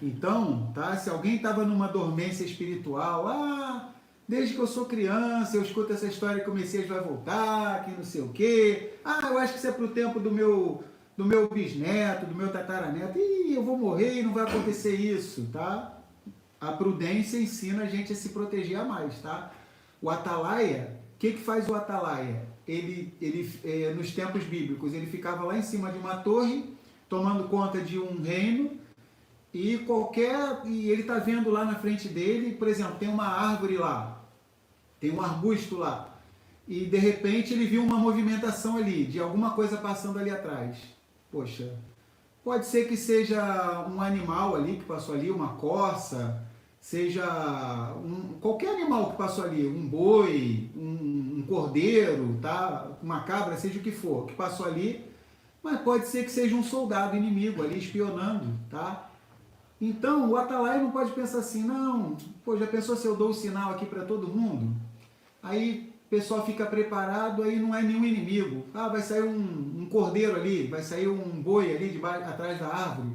Então, tá? Se alguém estava numa dormência espiritual, desde que eu sou criança, eu escuto essa história que o Messias vai voltar, que não sei o quê. Eu acho que isso é para o tempo do meu bisneto, do meu tataraneto. Eu vou morrer e não vai acontecer isso, tá? A prudência ensina a gente a se proteger a mais, tá? O atalaia, o que faz o atalaia? Ele nos tempos bíblicos, ele ficava lá em cima de uma torre, tomando conta de um reino, e ele está vendo lá na frente dele, por exemplo, tem uma árvore lá, tem um arbusto lá, e de repente ele viu uma movimentação ali, de alguma coisa passando ali atrás. Poxa, pode ser que seja um animal ali que passou ali, uma corça, seja qualquer animal que passou ali, um boi, um cordeiro, tá? Uma cabra, seja o que for, que passou ali, mas pode ser que seja um soldado inimigo ali espionando, tá? Então, o atalaia não pode pensar assim, não, já pensou se eu dou o sinal aqui para todo mundo? Aí o pessoal fica preparado, aí não é nenhum inimigo. Vai sair um cordeiro ali, vai sair um boi ali atrás da árvore.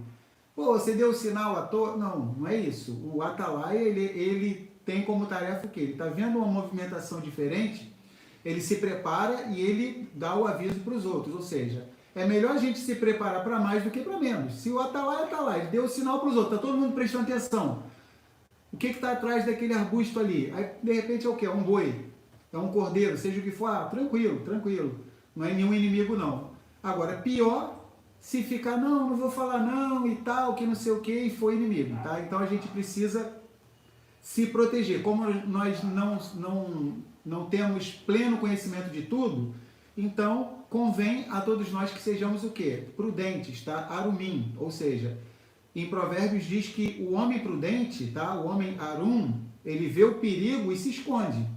Você deu o sinal à toa? Não, não é isso. O atalaia, ele tem como tarefa o quê? Ele está vendo uma movimentação diferente, ele se prepara e ele dá o aviso para os outros, ou seja, é melhor a gente se preparar para mais do que para menos. Se o atalaia está lá, ele deu o sinal para os outros, está todo mundo prestando atenção. O que está atrás daquele arbusto ali? Aí, de repente, é o quê? É um boi, é um cordeiro, seja o que for, tranquilo, tranquilo. Não é nenhum inimigo, não. Agora, pior se ficar, não vou falar não e tal, que não sei o que, e foi inimigo, tá? Então a gente precisa se proteger. Como nós não temos pleno conhecimento de tudo, então convém a todos nós que sejamos o quê? Prudentes, tá? Arumim, ou seja, em Provérbios diz que o homem prudente, tá? O homem arum, ele vê o perigo e se esconde,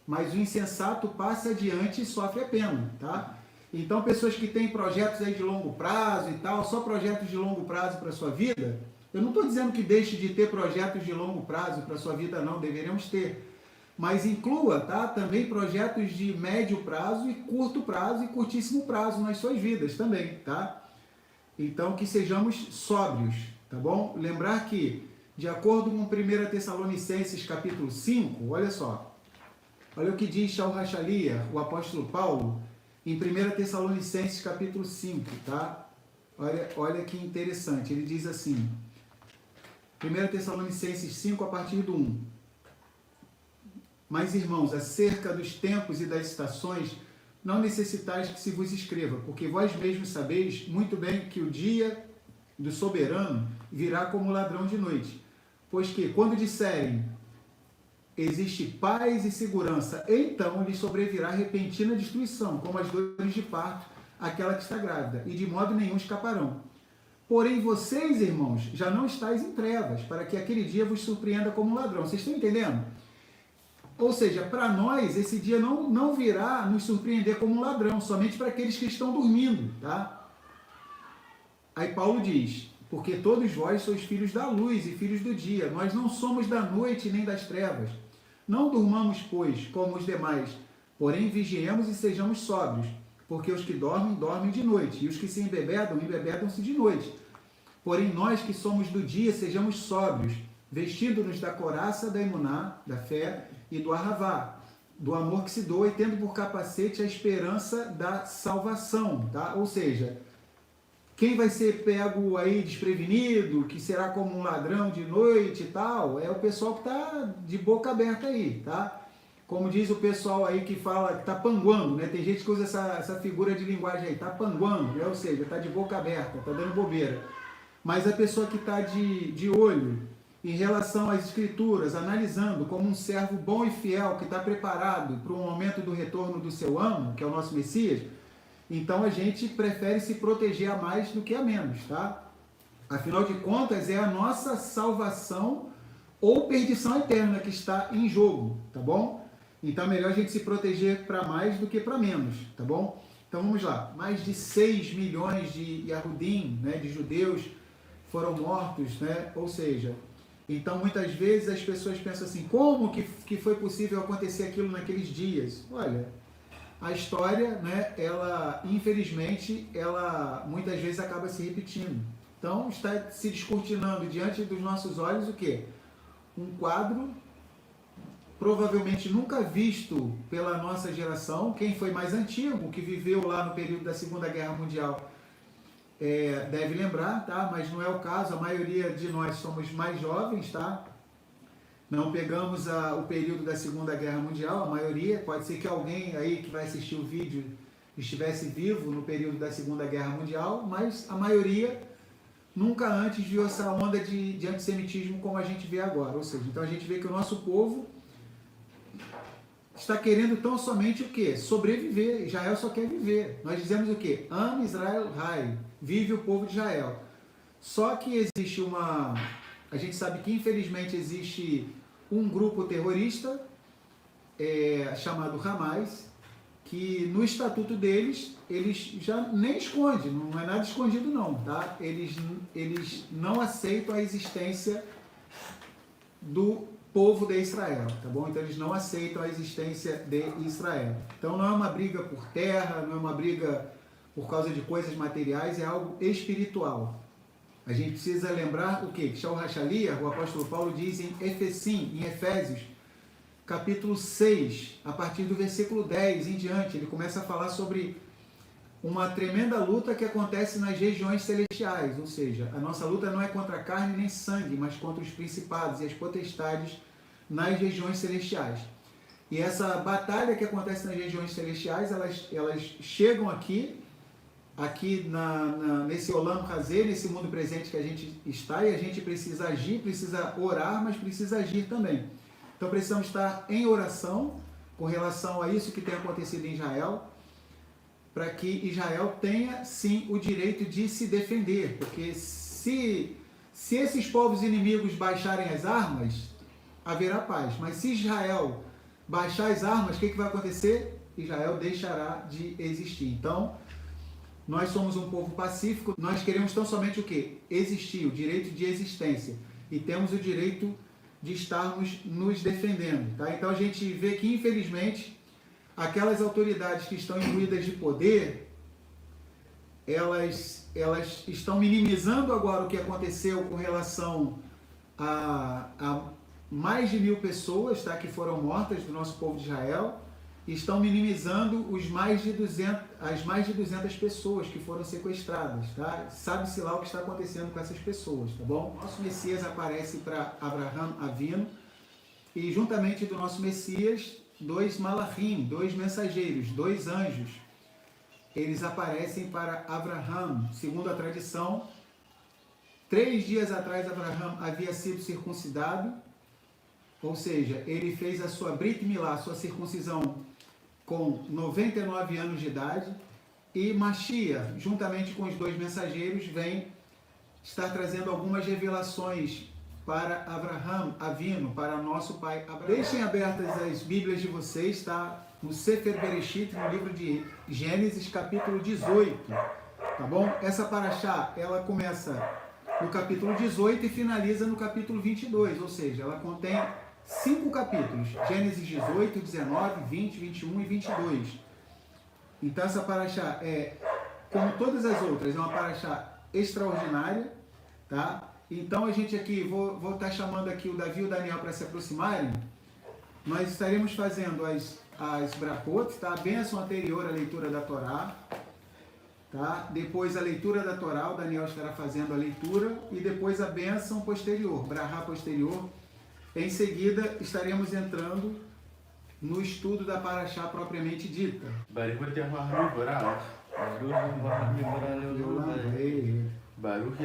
mas o insensato passa adiante e sofre a pena, tá? Então, pessoas que têm projetos aí de longo prazo e tal, só projetos de longo prazo para a sua vida, eu não estou dizendo que deixe de ter projetos de longo prazo para a sua vida, não, deveremos ter. Mas inclua, tá, também projetos de médio prazo e curto prazo e curtíssimo prazo nas suas vidas também, tá? Então, que sejamos sóbrios, tá bom? Lembrar que, de acordo com 1 Tessalonicenses capítulo 5, olha só, olha o que diz Shaul Hachalia, o apóstolo Paulo, em 1 Tessalonicenses capítulo 5, tá? Olha que interessante, ele diz assim, 1 Tessalonicenses 5, a partir do 1. Mas, irmãos, acerca dos tempos e das estações, não necessitais que se vos escreva, porque vós mesmos sabeis muito bem que o dia do soberano virá como ladrão de noite. Pois que, quando disserem, existe paz e segurança, então lhes sobrevirá repentina destruição, como as dores de parto, aquela que está grávida, e de modo nenhum escaparão. Porém, vocês, irmãos, já não estáis em trevas, para que aquele dia vos surpreenda como um ladrão. Vocês estão entendendo? Ou seja, para nós, esse dia não virá nos surpreender como um ladrão, somente para aqueles que estão dormindo, tá? Aí Paulo diz, porque todos vós sois filhos da luz e filhos do dia, nós não somos da noite nem das trevas. Não durmamos, pois, como os demais, porém vigiemos e sejamos sóbrios, porque os que dormem, dormem de noite, e os que se embebedam, embebedam-se de noite. Porém nós que somos do dia, sejamos sóbrios, vestindo-nos da couraça da emuná, da fé, e do arravá, do amor que se doa, e tendo por capacete a esperança da salvação, tá? Ou seja, quem vai ser pego aí desprevenido, que será como um ladrão de noite e tal, é o pessoal que está de boca aberta aí, tá? Como diz o pessoal aí que fala que está panguando, né? Tem gente que usa essa figura de linguagem aí, está panguando, né? Ou seja, está de boca aberta, está dando bobeira. Mas a pessoa que está de olho em relação às escrituras, analisando como um servo bom e fiel que está preparado para o momento do retorno do seu amo, que é o nosso Messias, então a gente prefere se proteger a mais do que a menos, tá? Afinal de contas, é a nossa salvação ou perdição eterna que está em jogo, tá bom? Então é melhor a gente se proteger para mais do que para menos, tá bom? Então vamos lá, mais de 6 milhões de Yahudim, né, de judeus, foram mortos, né? Ou seja, então muitas vezes as pessoas pensam assim, como que foi possível acontecer aquilo naqueles dias? Olha, a história, né, ela, infelizmente, ela muitas vezes acaba se repetindo, Então está se descortinando diante dos nossos olhos o quê? Um quadro provavelmente nunca visto pela nossa geração. Quem foi mais antigo, que viveu lá no período da Segunda Guerra Mundial, deve lembrar, tá? Mas não é o caso, a maioria de nós somos mais jovens, tá? Não pegamos o período da Segunda Guerra Mundial, a maioria. Pode ser que alguém aí que vai assistir o vídeo estivesse vivo no período da Segunda Guerra Mundial, mas a maioria nunca antes viu essa onda de antissemitismo como a gente vê agora. Ou seja, então a gente vê que o nosso povo está querendo tão somente o quê? Sobreviver. Israel só quer viver. Nós dizemos o quê? Am Israel Hai. Vive o povo de Israel. Só que existe a gente sabe que infelizmente existe um grupo terrorista chamado Hamas, que no estatuto deles, eles já nem escondem, não é nada escondido não, tá? Eles não aceitam a existência do povo de Israel, tá bom? Então eles não aceitam a existência de Israel. Então não é uma briga por terra, não é uma briga por causa de coisas materiais, é algo espiritual. A gente precisa lembrar o quê? Que Shaul Hachalia, o apóstolo Paulo diz em Efésios, capítulo 6, a partir do versículo 10 em diante, ele começa a falar sobre uma tremenda luta que acontece nas regiões celestiais, ou seja, a nossa luta não é contra a carne nem sangue, mas contra os principados e as potestades nas regiões celestiais. E essa batalha que acontece nas regiões celestiais, elas chegam aqui nesse Olam Hazé, nesse mundo presente que a gente está, e a gente precisa agir, precisa orar, mas precisa agir também. Então precisamos estar em oração com relação a isso que tem acontecido em Israel, para que Israel tenha sim o direito de se defender, porque se esses povos inimigos baixarem as armas, haverá paz. Mas se Israel baixar as armas, o que vai acontecer? Israel deixará de existir. Então, nós somos um povo pacífico, nós queremos tão somente o quê? Existir, o direito de existência. E temos o direito de estarmos nos defendendo. Tá? Então a gente vê que, infelizmente, aquelas autoridades que estão imbuídas de poder, elas estão minimizando agora o que aconteceu com relação a mais de 1.000 pessoas, tá, que foram mortas do nosso povo de Israel, e estão minimizando as mais de 200 pessoas que foram sequestradas. Tá? Sabe-se lá o que está acontecendo com essas pessoas, tá bom? Nosso Messias aparece para Abraham Avino, e juntamente do nosso Messias, 2 malachim, 2 mensageiros, 2 anjos, eles aparecem para Abraham. Segundo a tradição, 3 dias atrás Abraham havia sido circuncidado, ou seja, ele fez a sua Brit Milá, sua circuncisão, com 99 anos de idade, e Mashiach, juntamente com os 2 mensageiros, vem estar trazendo algumas revelações para Abraham Avino, para nosso pai Abraham. Deixem abertas as Bíblias de vocês, tá? No Sefer Bereshit, no livro de Gênesis, capítulo 18, tá bom? Essa paraxá, ela começa no capítulo 18 e finaliza no capítulo 22, ou seja, ela contém 5 capítulos, Gênesis 18, 19, 20, 21 e 22. Então essa paraxá como todas as outras, é uma paraxá extraordinária, tá? Então a gente aqui, vou estar chamando aqui o Davi e o Daniel para se aproximarem. Nós estaremos fazendo as brachot, tá? A bênção anterior à leitura da Torá, tá? Depois a leitura da Torá, o Daniel estará fazendo a leitura, e depois a bênção posterior, brahá posterior. Em seguida, estaremos entrando no estudo da paraxá propriamente dita. Baruch Yahuwah Mevorach Leolam Vaed. Baruch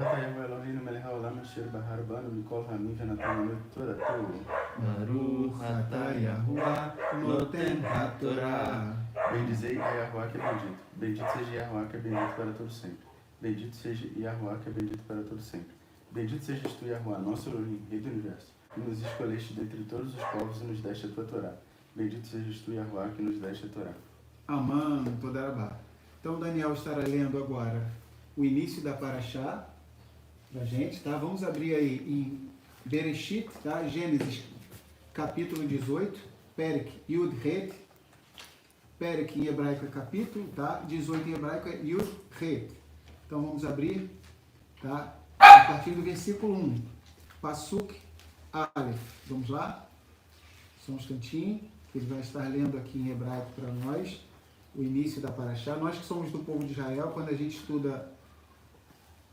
Atah Yahuwah Eloheinu Melech Haolam Asher Bahar Banu Mikol Hamim Venatan Lanu et Toratu. Baruch Atah Yahuwah Noten HaTorah. Bendizei a Yahuwah que é bendito. Bendito seja Yahuwah que é bendito para todo sempre. Bendito seja Yahuwah que é bendito para todo sempre. Bendito sejas tu, Yahuwah, nosso Elohim, Rei do Universo, que nos escolheste dentre todos os povos e nos deste a tua Torá. Bendito sejas tu, Yahuwah, que nos deste a Torá. Amém, Todarabá. Então Daniel estará lendo agora o início da paraxá pra gente, tá? Vamos abrir aí em Bereshit, tá? Gênesis, capítulo 18, Perek Yud Het. Perek em hebraico é capítulo, tá? 18 em hebraico é Yud Het. Então vamos abrir, tá? A partir do versículo 1. Pasuk Aleph. Vamos lá? Só um instantinho, que ele vai estar lendo aqui em hebraico para nós, o início da Parashá. Nós que somos do povo de Israel, quando a gente estuda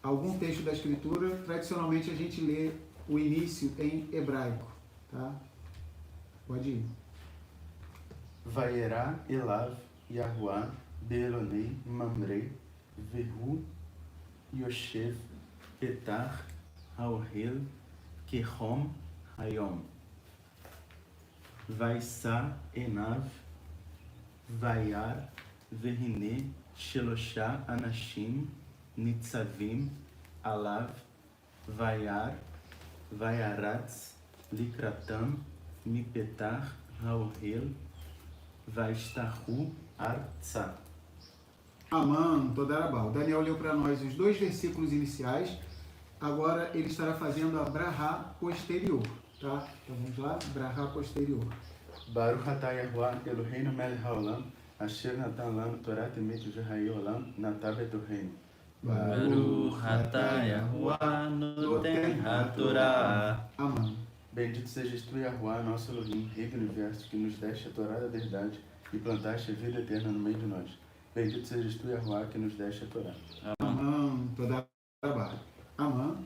algum texto da Escritura, tradicionalmente a gente lê o início em hebraico, tá? Pode ir. Vayera elav Yahuwah be'elonei Mamre vehu yoshev petach haohel kechom hayom. Vaisa enav vayar vehine shelosha anashim nitzavim alav vayar vayaratz likratam mipetach haohel Vaistahu Artsa. Amã, Todarabá. O Daniel leu para nós os 2 versículos iniciais. Agora ele estará fazendo a Brahá posterior, tá? Então vamos lá, Brahá posterior. Baruch atah Yahuwah Eloheinu melech haolam asher natan lanu Torat emet v'chayei olam natav et reino. Baruch atah Yahuwah noten hatorá. Amã. Bendito sejas tu, Yahuwah, nosso Elohim, Rei do Universo, que nos deste a Torá da verdade e plantaste a vida eterna no meio de nós. Bendito sejas tu, Yahuwah, que nos deste a Torá. Amã, Todarabá. Amã.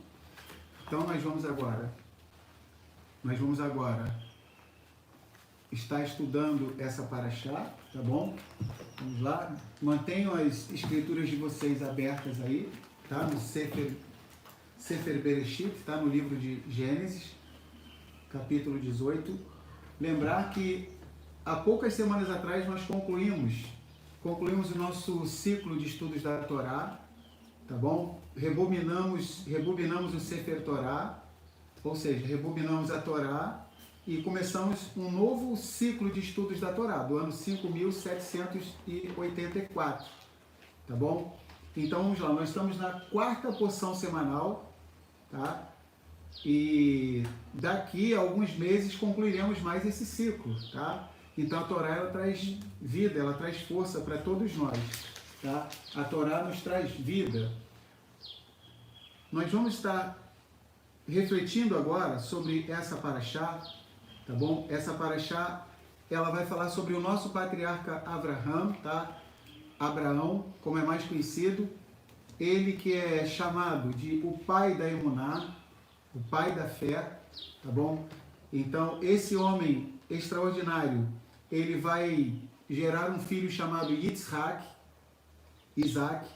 Então nós vamos agora estar estudando essa Parashá, tá bom? Vamos lá. Mantenham as escrituras de vocês abertas aí, tá? No Sefer Bereshit, tá? No livro de Gênesis, capítulo 18. Lembrar que há poucas semanas atrás nós concluímos o nosso ciclo de estudos da Torá, tá bom? Rebobinamos o Sefer Torá, ou seja, rebobinamos a Torá e começamos um novo ciclo de estudos da Torá, do ano 5784, tá bom? Então vamos lá, nós estamos na 4ª porção semanal, tá? E daqui a alguns meses concluiremos mais esse ciclo, tá? Então a Torá, ela traz vida, ela traz força para todos nós, tá? A Torá nos traz vida. Nós vamos estar refletindo agora sobre essa Parashá, tá bom? Essa Parashá, ela vai falar sobre o nosso patriarca Abraham, tá? Abraão, como é mais conhecido, ele que é chamado de o pai da Emuná, o pai da fé, tá bom? Então, esse homem extraordinário, ele vai gerar um filho chamado Yitzhak, Isaac.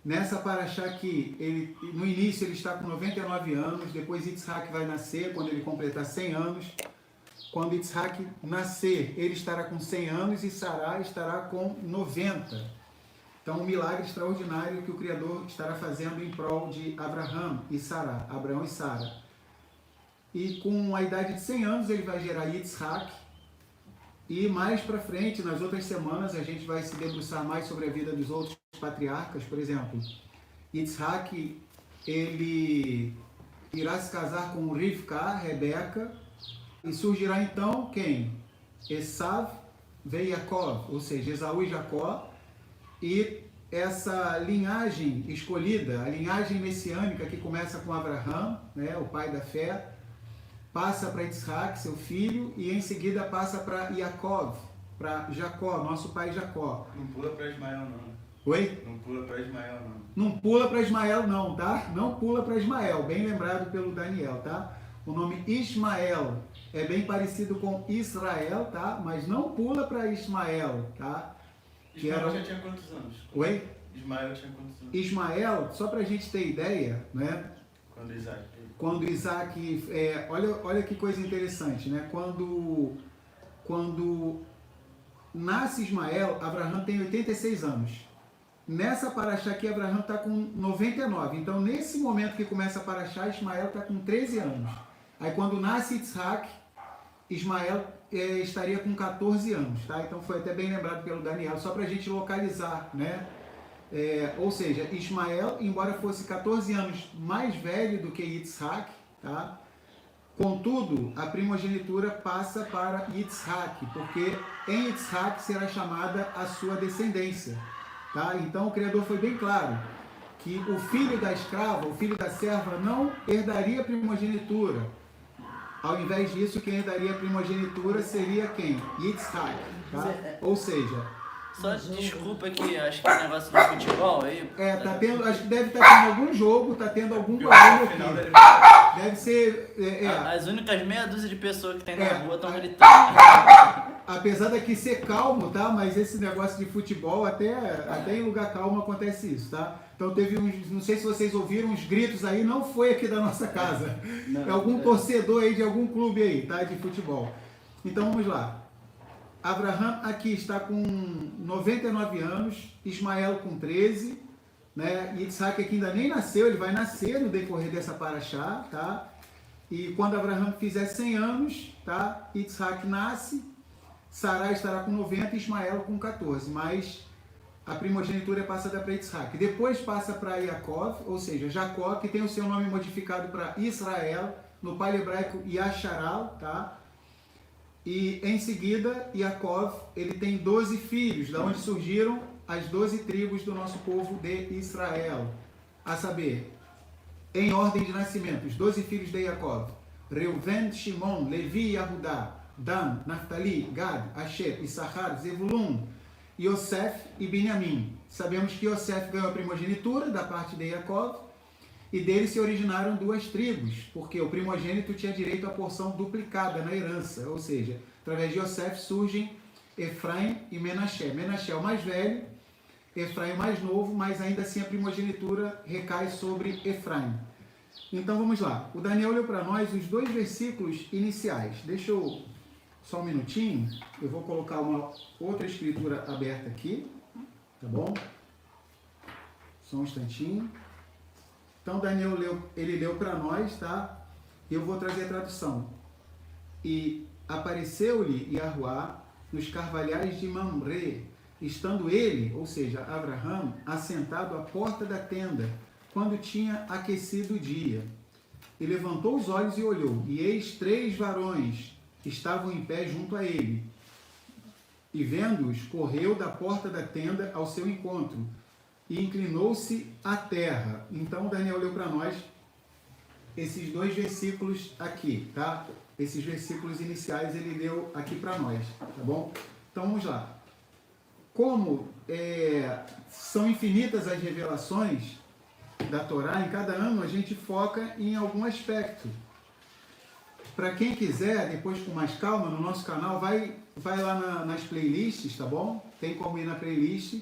Nessa Parashá aqui, no início ele está com 99 anos, depois Yitzhak vai nascer quando ele completar 100 anos. Quando Yitzhak nascer, ele estará com 100 anos e Sará estará com 90. Então, um milagre extraordinário que o Criador estará fazendo em prol de Abraão e Sara. E com a idade de 100 anos, ele vai gerar Yitzhak. E mais para frente, nas outras semanas, a gente vai se debruçar mais sobre a vida dos outros patriarcas. Por exemplo, Yitzhak, ele irá se casar com Rivka, Rebeca, e surgirá então quem? Esav e Jacó, ou seja, Esaú e Jacó. E essa linhagem escolhida, a linhagem messiânica que começa com Abraão, né, o pai da fé, passa para Yitzhak, seu filho, e em seguida passa para Jacó, nosso pai Jacó. Não pula para Ismael, não. Oi? Não pula para Ismael, não. Não pula para Ismael, não, tá? Não pula para Ismael, bem lembrado pelo Daniel, tá? O nome Ismael é bem parecido com Israel, tá? Mas não pula para Ismael, tá? Ismael já tinha quantos anos? Oi? Ismael tinha quantos anos? Ismael, só para a gente ter ideia, né? Quando Isaac, olha que coisa interessante, né? Quando nasce Ismael, Abraão tem 86 anos. Nessa Parashá aqui, Abraão está com 99. Então, nesse momento que começa a Parashá, Ismael está com 13 anos. Aí, quando nasce Yitzhak, Ismael estaria com 14 anos, tá? Então, foi até bem lembrado pelo Daniel, só para a gente localizar, né? Ou seja, Ismael, embora fosse 14 anos mais velho do que Yitzhak, tá? Contudo, a primogenitura passa para Yitzhak, porque em Yitzhak será chamada a sua descendência, tá? Então o Criador foi bem claro que o filho da escrava, o filho da serva, não herdaria a primogenitura. Ao invés disso, quem herdaria a primogenitura seria quem? Yitzhak, tá? Ou seja... Só desculpa que acho que é negócio de futebol aí. tá tendo, acho que deve estar tendo algum jogo, tá tendo algum barulho aqui. Deve ser... As únicas meia dúzia de pessoas que tem na rua estão gritando. Apesar daqui ser calmo, tá? Mas esse negócio de futebol, até em lugar calmo acontece isso, tá? Então teve uns, não sei se vocês ouviram uns gritos aí, não foi aqui da nossa casa. Não, é algum torcedor aí de algum clube aí, tá? De futebol. Então vamos lá. Abraham aqui está com 99 anos, Ismael com 13, né? Yitzhak aqui ainda nem nasceu, ele vai nascer no decorrer dessa paraxá, tá? E quando Abraham fizer 100 anos, tá? Yitzhak nasce, Sarai estará com 90 e Ismael com 14, mas a primogenitura é passada para Yitzhak. Depois passa para Yaakov, ou seja, Jacó, que tem o seu nome modificado para Israel, no palio hebraico Yasharal, tá? E em seguida, Yaakov, ele tem 12 filhos, da onde surgiram as 12 tribos do nosso povo de Israel. A saber, em ordem de nascimento, os 12 filhos de Yaakov: Reuven, Shimon, Levi e Yahudá, Dan, Naftali, Gad, Asher, Issachar, Zebulun, Yosef e Binyamin. Sabemos que Yosef ganhou a primogenitura da parte de Yaakov, e dele se originaram duas tribos, porque o primogênito tinha direito à porção duplicada na herança, ou seja, através de Yosef surgem Efraim e Menaché. Menaché é o mais velho, Efraim é o mais novo, mas ainda assim a primogenitura recai sobre Efraim. Então vamos lá, o Daniel leu para nós os 2 versículos iniciais. Deixa eu, só um minutinho, eu vou colocar uma outra escritura aberta aqui, tá bom? Só um instantinho. Então, Daniel ele leu para nós, tá? Eu vou trazer a tradução. E apareceu-lhe Yahuá nos carvalhais de Mamre, estando ele, ou seja, Abraham, assentado à porta da tenda, quando tinha aquecido o dia. E levantou os olhos e olhou, e eis 3 varões estavam em pé junto a ele. E vendo-os, correu da porta da tenda ao seu encontro, e inclinou-se à terra. Então, Daniel leu para nós esses 2 versículos aqui, tá? Esses versículos iniciais ele leu aqui para nós, tá bom? Então, vamos lá. Como são infinitas as revelações da Torá, em cada ano a gente foca em algum aspecto. Para quem quiser, depois com mais calma, no nosso canal, vai lá nas playlists, tá bom? Tem como ir na playlist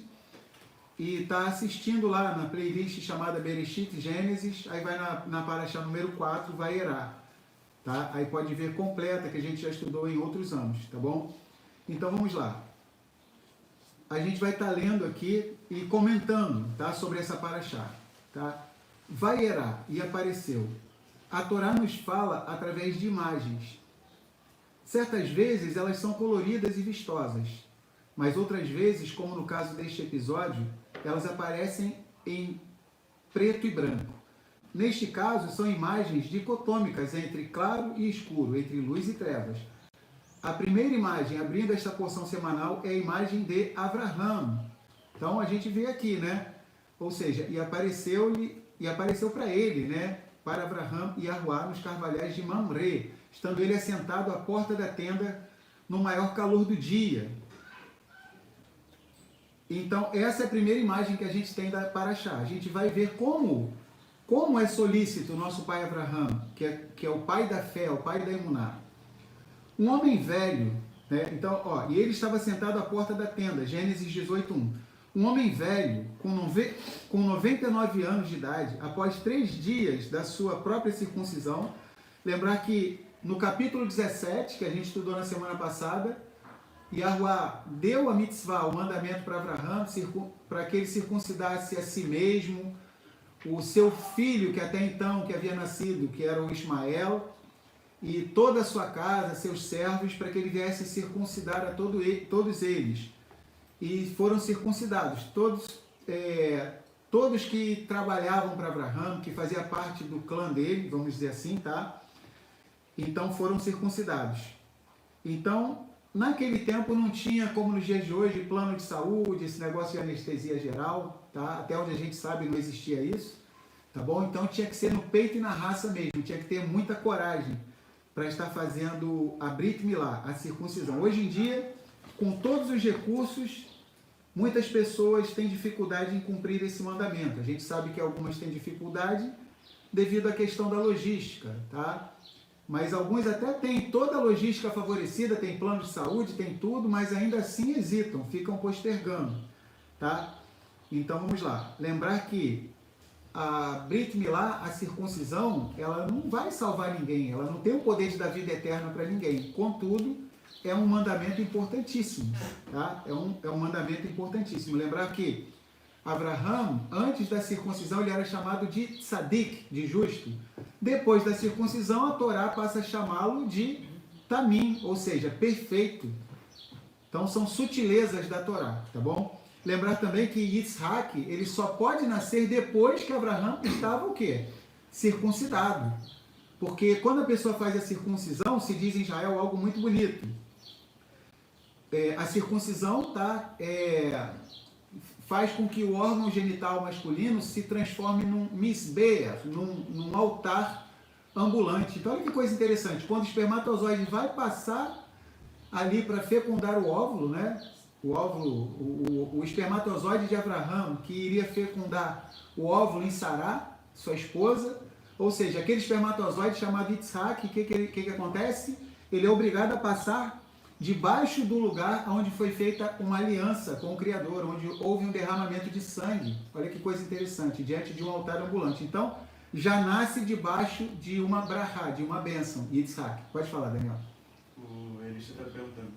e tá assistindo lá na playlist chamada Bereshit Gênesis, aí vai na paraxá número 4, vai Erá, tá? Aí pode ver completa, que a gente já estudou em outros anos, tá bom? Então vamos lá. A gente vai estar lendo aqui e comentando, tá, sobre essa paraxá, tá? Vai Erá, e apareceu. A Torá nos fala através de imagens. Certas vezes elas são coloridas e vistosas, mas outras vezes, como no caso deste episódio, elas aparecem em preto e branco. Neste caso, são imagens dicotômicas entre claro e escuro, entre luz e trevas. A primeira imagem, abrindo esta porção semanal, é a imagem de Abraham. Então, a gente vê aqui, né? Ou seja, e apareceu para ele, né? Para Abraham e Yahuá nos carvalhais de Mamre, estando ele assentado à porta da tenda no maior calor do dia. Então, essa é a primeira imagem que a gente tem da paraxá. A gente vai ver como é solícito o nosso pai Abraham, que é o pai da fé, o pai da emuná. Um homem velho, né? Então, e ele estava sentado à porta da tenda, Gênesis 18:1. Um homem velho, com 99 anos de idade, após 3 dias da sua própria circuncisão, lembrar que no capítulo 17, que a gente estudou na semana passada, Yahuá deu a mitzvah, o mandamento para Abraham, para que ele circuncidasse a si mesmo, o seu filho, que até então que havia nascido, que era o Ismael, e toda a sua casa, seus servos, para que ele viesse circuncidar a todos eles. E foram circuncidados, todos que trabalhavam para Abraham, que fazia parte do clã dele, vamos dizer assim, tá? Então foram circuncidados. Então, naquele tempo não tinha, como nos dias de hoje, plano de saúde, esse negócio de anestesia geral. tá? Até onde a gente sabe não existia isso, tá bom? Então tinha que ser no peito e na raça mesmo, tinha que ter muita coragem para estar fazendo a Brit Milá, a circuncisão. Hoje em dia, com todos os recursos, muitas pessoas têm dificuldade em cumprir esse mandamento. A gente sabe que algumas têm dificuldade devido à questão da logística, tá? Mas alguns até têm toda a logística favorecida, tem plano de saúde, tem tudo, mas ainda assim hesitam, ficam postergando, tá? Então vamos lá. Lembrar que a Brit Milá, a circuncisão, ela não vai salvar ninguém, ela não tem o poder de dar vida eterna para ninguém. Contudo, é um mandamento importantíssimo, tá? É um mandamento importantíssimo. Lembrar que Abraham, antes da circuncisão, ele era chamado de tzadik, de justo. Depois da circuncisão, a Torá passa a chamá-lo de tamim, ou seja, perfeito. Então, são sutilezas da Torá, tá bom? Lembrar também que Yitzhak, ele só pode nascer depois que Abraham estava o quê? Circuncidado. Porque quando a pessoa faz a circuncisão, se diz em Israel algo muito bonito. A circuncisão, tá? Faz com que o órgão genital masculino se transforme num misbeach, num altar ambulante. Então, olha que coisa interessante. Quando o espermatozoide vai passar ali para fecundar o óvulo, né? O óvulo, o espermatozoide de Abraham, que iria fecundar o óvulo em Sará, sua esposa, ou seja, aquele espermatozoide chamado Yitzhak, o que acontece? Ele é obrigado a passar debaixo do lugar onde foi feita uma aliança com o Criador, onde houve um derramamento de sangue. Olha que coisa interessante, diante de um altar ambulante. Então, já nasce debaixo de uma brachá, de uma bênção, Yitzhak. Pode falar, Daniel. O Elisha está perguntando,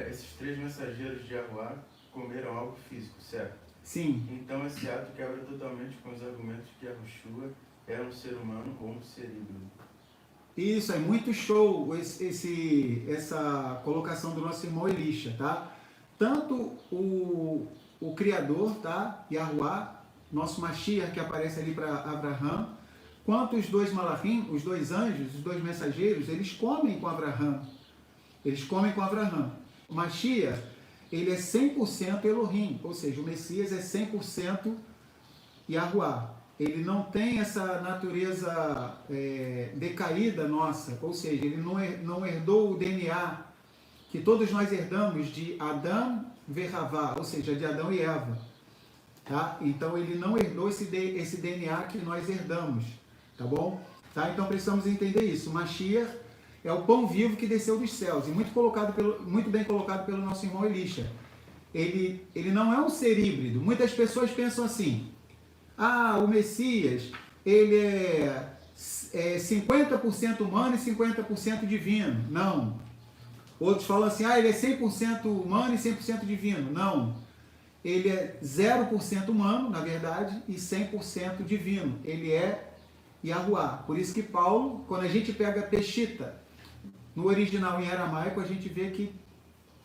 esses 3 mensageiros de Yahuwá comeram algo físico, certo? Sim. Então esse ato quebra totalmente com os argumentos que Yahushua era um ser humano ou um ser híbrido. Isso, é muito show essa colocação do nosso irmão Elisha, tá? Tanto o Criador, tá? Yahuwá, nosso Mashiach que aparece ali para Abraham, quanto os 2 malachim, os 2 anjos, os 2 mensageiros, eles comem com Abraham. Eles comem com Abraham. O Mashiach, ele é 100% Elohim, ou seja, o Messias é 100% Yahuwá. Ele não tem essa natureza decaída nossa, ou seja, ele não herdou o DNA que todos nós herdamos de Adão e Havá, ou seja, de Adão e Eva. Tá? Então ele não herdou esse DNA que nós herdamos, tá bom? Tá? Então precisamos entender isso. Mashiach é o pão vivo que desceu dos céus, e muito bem colocado pelo nosso irmão Elisha. Ele não é um ser híbrido. Muitas pessoas pensam assim: o Messias, ele é 50% humano e 50% divino. Não. Outros falam assim: ele é 100% humano e 100% divino. Não. Ele é 0% humano, na verdade, e 100% divino. Ele é Yahuwá. Por isso que Paulo, quando a gente pega Peshita, no original em aramaico, a gente vê que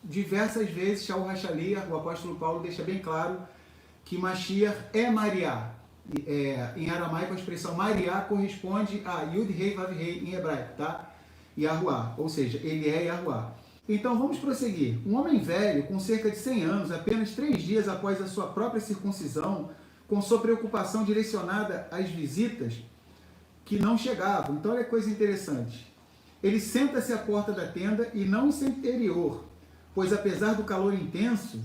diversas vezes Shaul Hashaliah, o apóstolo Paulo, deixa bem claro que Mashiach é Mariá. Em aramaico a expressão Mariá corresponde a Yud Rei Vav Rei em hebraico, tá? Yahuwá, ou seja, ele é Yahuwá. Então vamos prosseguir. Um homem velho, com cerca de 100 anos, apenas 3 dias após a sua própria circuncisão, com sua preocupação direcionada às visitas que não chegavam. Então olha que coisa interessante. Ele senta-se à porta da tenda e não em seu interior, pois apesar do calor intenso,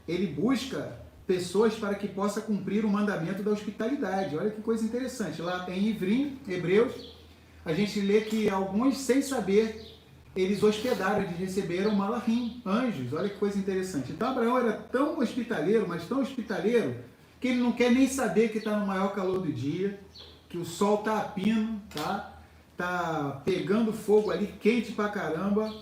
ele busca pessoas para que possa cumprir o mandamento da hospitalidade. Olha que coisa interessante. Lá em Ivrim, Hebreus, a gente lê que alguns, sem saber, eles hospedaram, eles receberam malachim, anjos. Olha que coisa interessante. Então Abraão era tão hospitaleiro, mas tão hospitaleiro, que ele não quer nem saber que está no maior calor do dia, que o sol está a pino, tá pegando fogo ali, quente pra caramba.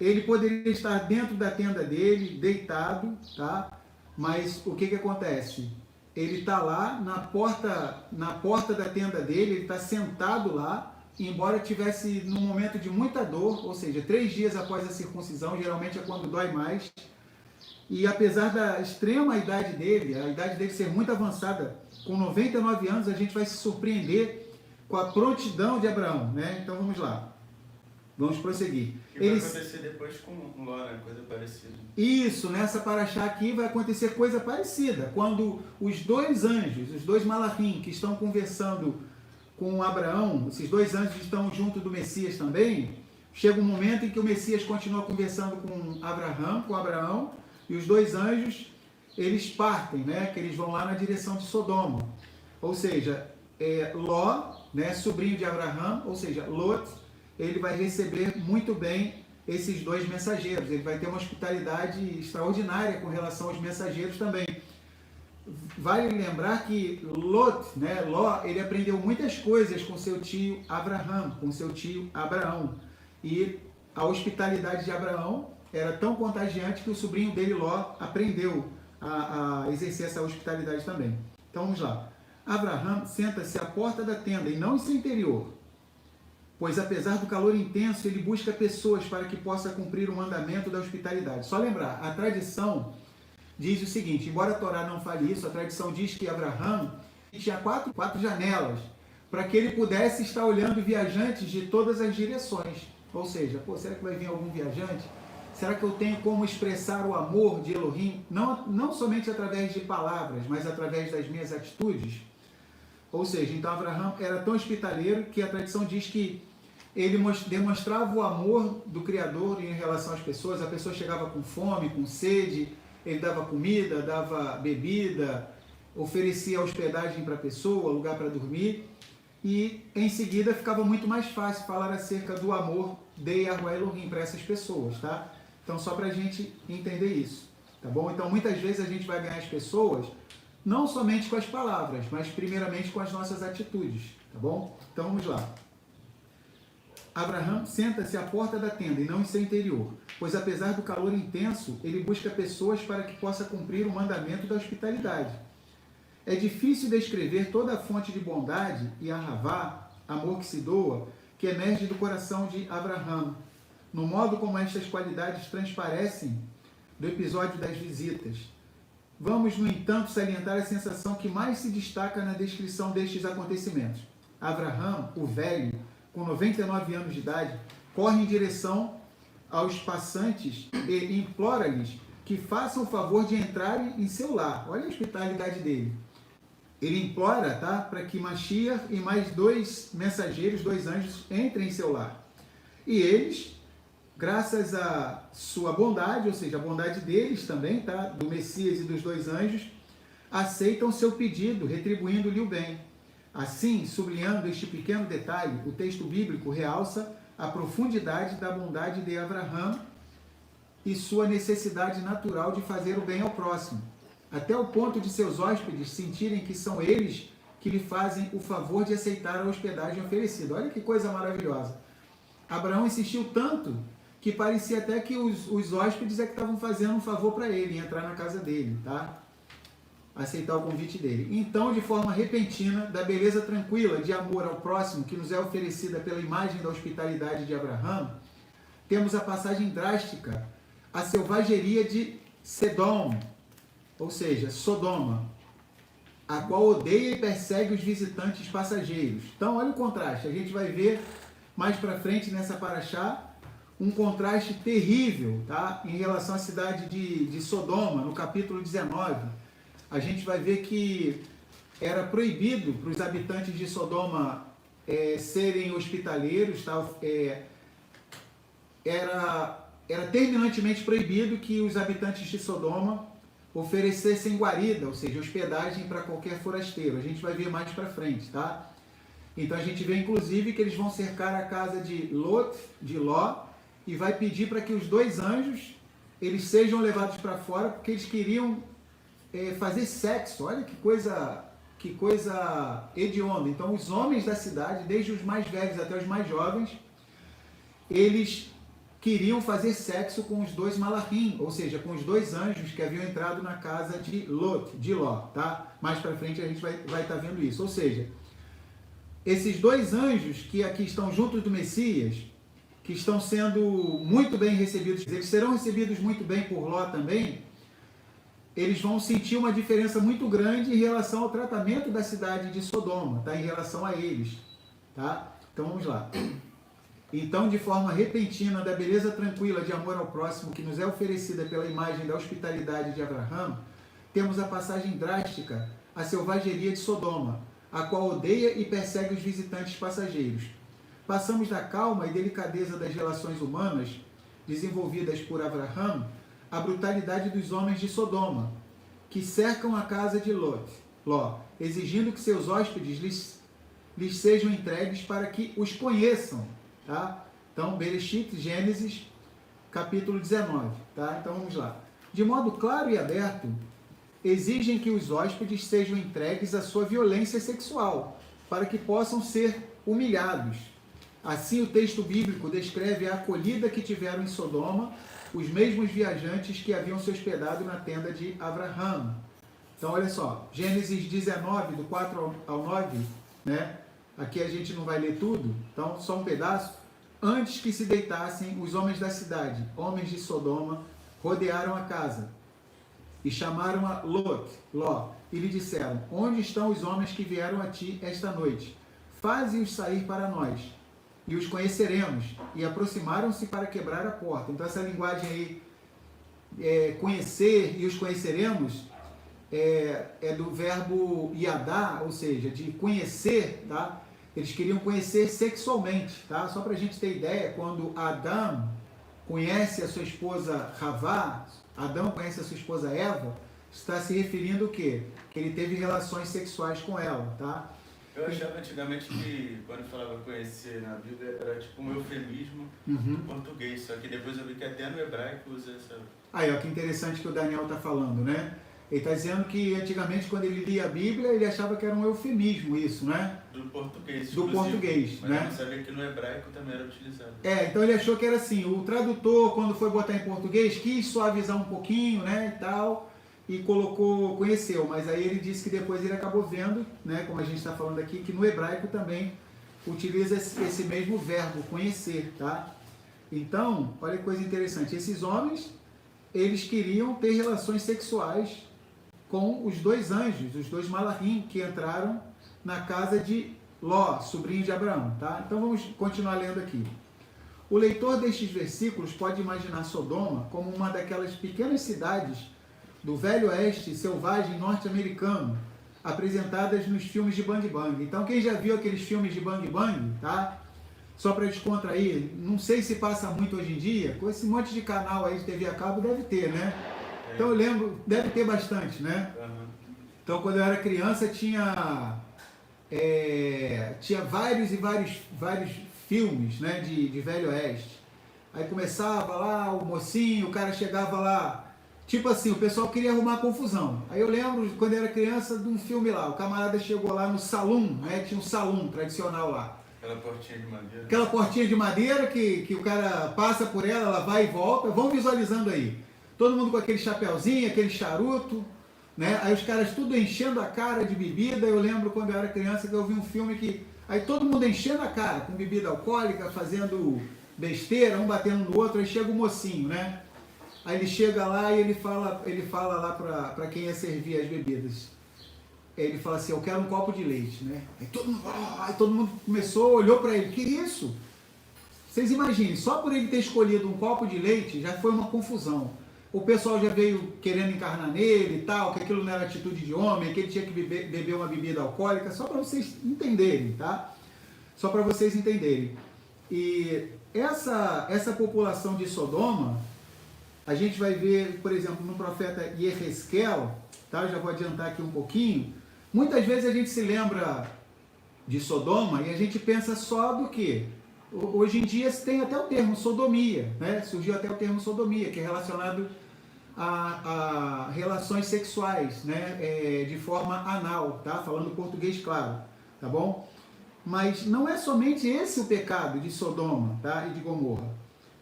Ele poderia estar dentro da tenda dele, deitado, tá? Mas o que acontece? Ele está lá na porta da tenda dele, ele está sentado lá, embora tivesse num momento de muita dor, ou seja, 3 dias após a circuncisão, geralmente é quando dói mais. E apesar da extrema idade dele, a idade dele ser muito avançada, com 99 anos, a gente vai se surpreender com a prontidão de Abraão, né? Então vamos lá. Vamos prosseguir. E vai acontecer depois com Ló, né? Coisa parecida. Isso, nessa paraxá aqui vai acontecer coisa parecida. Quando os dois anjos, os dois malachim, que estão conversando com Abraão, esses dois anjos estão junto do Messias também, chega um momento em que o Messias continua conversando com Abraão, e os dois anjos, eles partem, né? Que eles vão lá na direção de Sodoma. Ou seja, Ló, né, sobrinho de Abraão, ou seja, Lot, ele vai receber muito bem esses dois mensageiros. Ele vai ter uma hospitalidade extraordinária com relação aos mensageiros também. Vale lembrar que Ló, ele aprendeu muitas coisas com seu tio Abraão. E a hospitalidade de Abraão era tão contagiante que o sobrinho dele, Ló, aprendeu a exercer essa hospitalidade também. Então vamos lá. Abraão senta-se à porta da tenda e não em seu interior, pois apesar do calor intenso, ele busca pessoas para que possa cumprir o mandamento da hospitalidade. Só lembrar, a tradição diz o seguinte, embora a Torá não fale isso, a tradição diz que Abraão tinha quatro janelas, para que ele pudesse estar olhando viajantes de todas as direções. Ou seja, será que vai vir algum viajante? Será que eu tenho como expressar o amor de Elohim, não somente através de palavras, mas através das minhas atitudes? Ou seja, então Abraão era tão hospitaleiro que a tradição diz que ele demonstrava o amor do Criador em relação às pessoas. A pessoa chegava com fome, com sede, ele dava comida, dava bebida, oferecia hospedagem para a pessoa, lugar para dormir, e em seguida ficava muito mais fácil falar acerca do amor de Yahuwah Elohim para essas pessoas, tá? Então, só para a gente entender isso, tá bom? Então, muitas vezes a gente vai ganhar as pessoas não somente com as palavras, mas primeiramente com as nossas atitudes, tá bom? Então, vamos lá. Abraão senta-se à porta da tenda e não em seu interior, pois apesar do calor intenso, ele busca pessoas para que possa cumprir o mandamento da hospitalidade. É difícil descrever toda a fonte de bondade e ahavá, amor que se doa, que emerge do coração de Abraão, no modo como estas qualidades transparecem do episódio das visitas. Vamos, no entanto, salientar a sensação que mais se destaca na descrição destes acontecimentos. Abraão, o velho, com 99 anos de idade, corre em direção aos passantes e implora-lhes que façam o favor de entrarem em seu lar. Olha a hospitalidade dele. Ele implora, tá, para que Mashiach e mais dois mensageiros, dois anjos, entrem em seu lar. E eles, graças à sua bondade, ou seja, a bondade deles também, tá, do Messias e dos dois anjos, aceitam seu pedido, retribuindo-lhe o bem. Assim, sublinhando este pequeno detalhe, o texto bíblico realça a profundidade da bondade de Abraão e sua necessidade natural de fazer o bem ao próximo, até o ponto de seus hóspedes sentirem que são eles que lhe fazem o favor de aceitar a hospedagem oferecida. Olha que coisa maravilhosa. Abraão insistiu tanto que parecia até que os hóspedes é que estavam fazendo um favor para ele, entrar na casa dele, tá? Aceitar o convite dele. Então, de forma repentina, da beleza tranquila de amor ao próximo que nos é oferecida pela imagem da hospitalidade de Abraão, temos a passagem drástica, a selvageria de Sedom, ou seja, Sodoma, a qual odeia e persegue os visitantes passageiros. Então, olha o contraste. A gente vai ver mais para frente nessa paraxá um contraste terrível, tá? Em relação à cidade de Sodoma, no capítulo 19. A gente vai ver que era proibido para os habitantes de Sodoma serem hospitaleiros, tá? Era terminantemente proibido que os habitantes de Sodoma oferecessem guarida, ou seja, hospedagem para qualquer forasteiro. A gente vai ver mais para frente, tá? Então a gente vê inclusive que eles vão cercar a casa de Ló, e vai pedir para que os dois anjos eles sejam levados para fora, porque eles queriam fazer sexo. Olha que coisa hedionda. Então os homens da cidade, desde os mais velhos até os mais jovens, eles queriam fazer sexo com os dois malachim, ou seja, com os dois anjos que haviam entrado na casa de Ló, tá? Mais para frente a gente vai estar vendo isso. Ou seja, esses dois anjos que aqui estão juntos do Messias, que estão sendo muito bem recebidos, eles serão recebidos muito bem por Ló também, eles vão sentir uma diferença muito grande em relação ao tratamento da cidade de Sodoma, tá? Em relação a eles, tá? Então vamos lá. Então, de forma repentina, da beleza tranquila de amor ao próximo que nos é oferecida pela imagem da hospitalidade de Abraão, temos a passagem drástica, a selvageria de Sodoma, a qual odeia e persegue os visitantes passageiros. Passamos da calma e delicadeza das relações humanas, desenvolvidas por Abraão, à brutalidade dos homens de Sodoma, que cercam a casa de Ló, exigindo que seus hóspedes lhes sejam entregues para que os conheçam. Tá? Então, Bereshit, Gênesis, capítulo 19. Tá? Então, vamos lá. De modo claro e aberto, exigem que os hóspedes sejam entregues à sua violência sexual, para que possam ser humilhados. Assim, o texto bíblico descreve a acolhida que tiveram em Sodoma os mesmos viajantes que haviam se hospedado na tenda de Abraão. Então, olha só, Gênesis 19, do 4 ao 9, né? Aqui a gente não vai ler tudo, então só um pedaço. Antes que se deitassem, os homens da cidade, homens de Sodoma, rodearam a casa e chamaram a Ló, e lhe disseram: onde estão os homens que vieram a ti esta noite? Faze-os sair para nós, e os conheceremos. E aproximaram-se para quebrar a porta. Então essa linguagem aí, conhecer e os conheceremos, é do verbo yadá, ou seja, de conhecer, tá? Eles queriam conhecer sexualmente, tá? Só para a gente ter ideia, quando Adão conhece a sua esposa Havá, Adão conhece a sua esposa Eva, está se referindo o quê? Que ele teve relações sexuais com ela, tá? Eu achava antigamente que quando falava conhecer na Bíblia era tipo um eufemismo do português, só que depois eu vi que até no hebraico usa essa... Aí, ó, que interessante que o Daniel está falando, né? Ele está dizendo que antigamente, quando ele lia a Bíblia, ele achava que era um eufemismo isso, né? Do português, do português, mas né? eu não sabia que no hebraico também era utilizado. Então ele achou que era assim, o tradutor, quando foi botar em português, quis suavizar um pouquinho, né, e tal, e colocou, conheceu, mas aí ele disse que depois ele acabou vendo, né, como a gente está falando aqui, que no hebraico também utiliza esse mesmo verbo, conhecer, tá? Então, olha que coisa interessante, esses homens, eles queriam ter relações sexuais com os dois anjos, os dois malachim, que entraram na casa de Ló, sobrinho de Abraão, tá? Então vamos continuar lendo aqui. O leitor destes versículos pode imaginar Sodoma como uma daquelas pequenas cidades do Velho Oeste selvagem norte-americano, apresentadas nos filmes de Bang Bang. Então quem já viu aqueles filmes de Bang Bang, tá? Só para descontrair, não sei se passa muito hoje em dia, com esse monte de canal aí de TV a cabo deve ter, né? Então eu lembro, deve ter bastante, né? Então quando eu era criança tinha vários e vários filmes, né, de Velho Oeste. Aí começava lá, o mocinho, o cara chegava lá, tipo assim, o pessoal queria arrumar confusão. Aí eu lembro, quando eu era criança, de um filme lá, o camarada chegou lá no salão, né, tinha um salão tradicional lá. Aquela portinha de madeira. Aquela portinha de madeira que o cara passa por ela, ela vai e volta. Vão visualizando aí. Todo mundo com aquele chapéuzinho, aquele charuto, né? Aí os caras tudo enchendo a cara de bebida. Eu lembro quando eu era criança que eu vi um filme que... Aí todo mundo enchendo a cara com bebida alcoólica, fazendo besteira, um batendo no outro. Aí chega o mocinho, né? Aí ele chega lá e ele fala lá para quem ia servir as bebidas. Ele fala assim, eu quero um copo de leite, né? Aí todo mundo começou, olhou para ele, que isso? Vocês imaginem, só por ele ter escolhido um copo de leite, já foi uma confusão. O pessoal já veio querendo encarnar nele e tal, que aquilo não era atitude de homem, que ele tinha que beber uma bebida alcoólica, só para vocês entenderem, tá? Só para vocês entenderem. E essa população de Sodoma, a gente vai ver, por exemplo, no profeta Yehezkel, tá? Eu já vou adiantar aqui um pouquinho. Muitas vezes a gente se lembra de Sodoma e a gente pensa só do quê? Hoje em dia tem até o termo sodomia, né? Surgiu até o termo sodomia, que é relacionado a relações sexuais, né? De forma anal, tá? Falando português claro, tá bom? Mas não é somente esse o pecado de Sodoma, tá? E de Gomorra,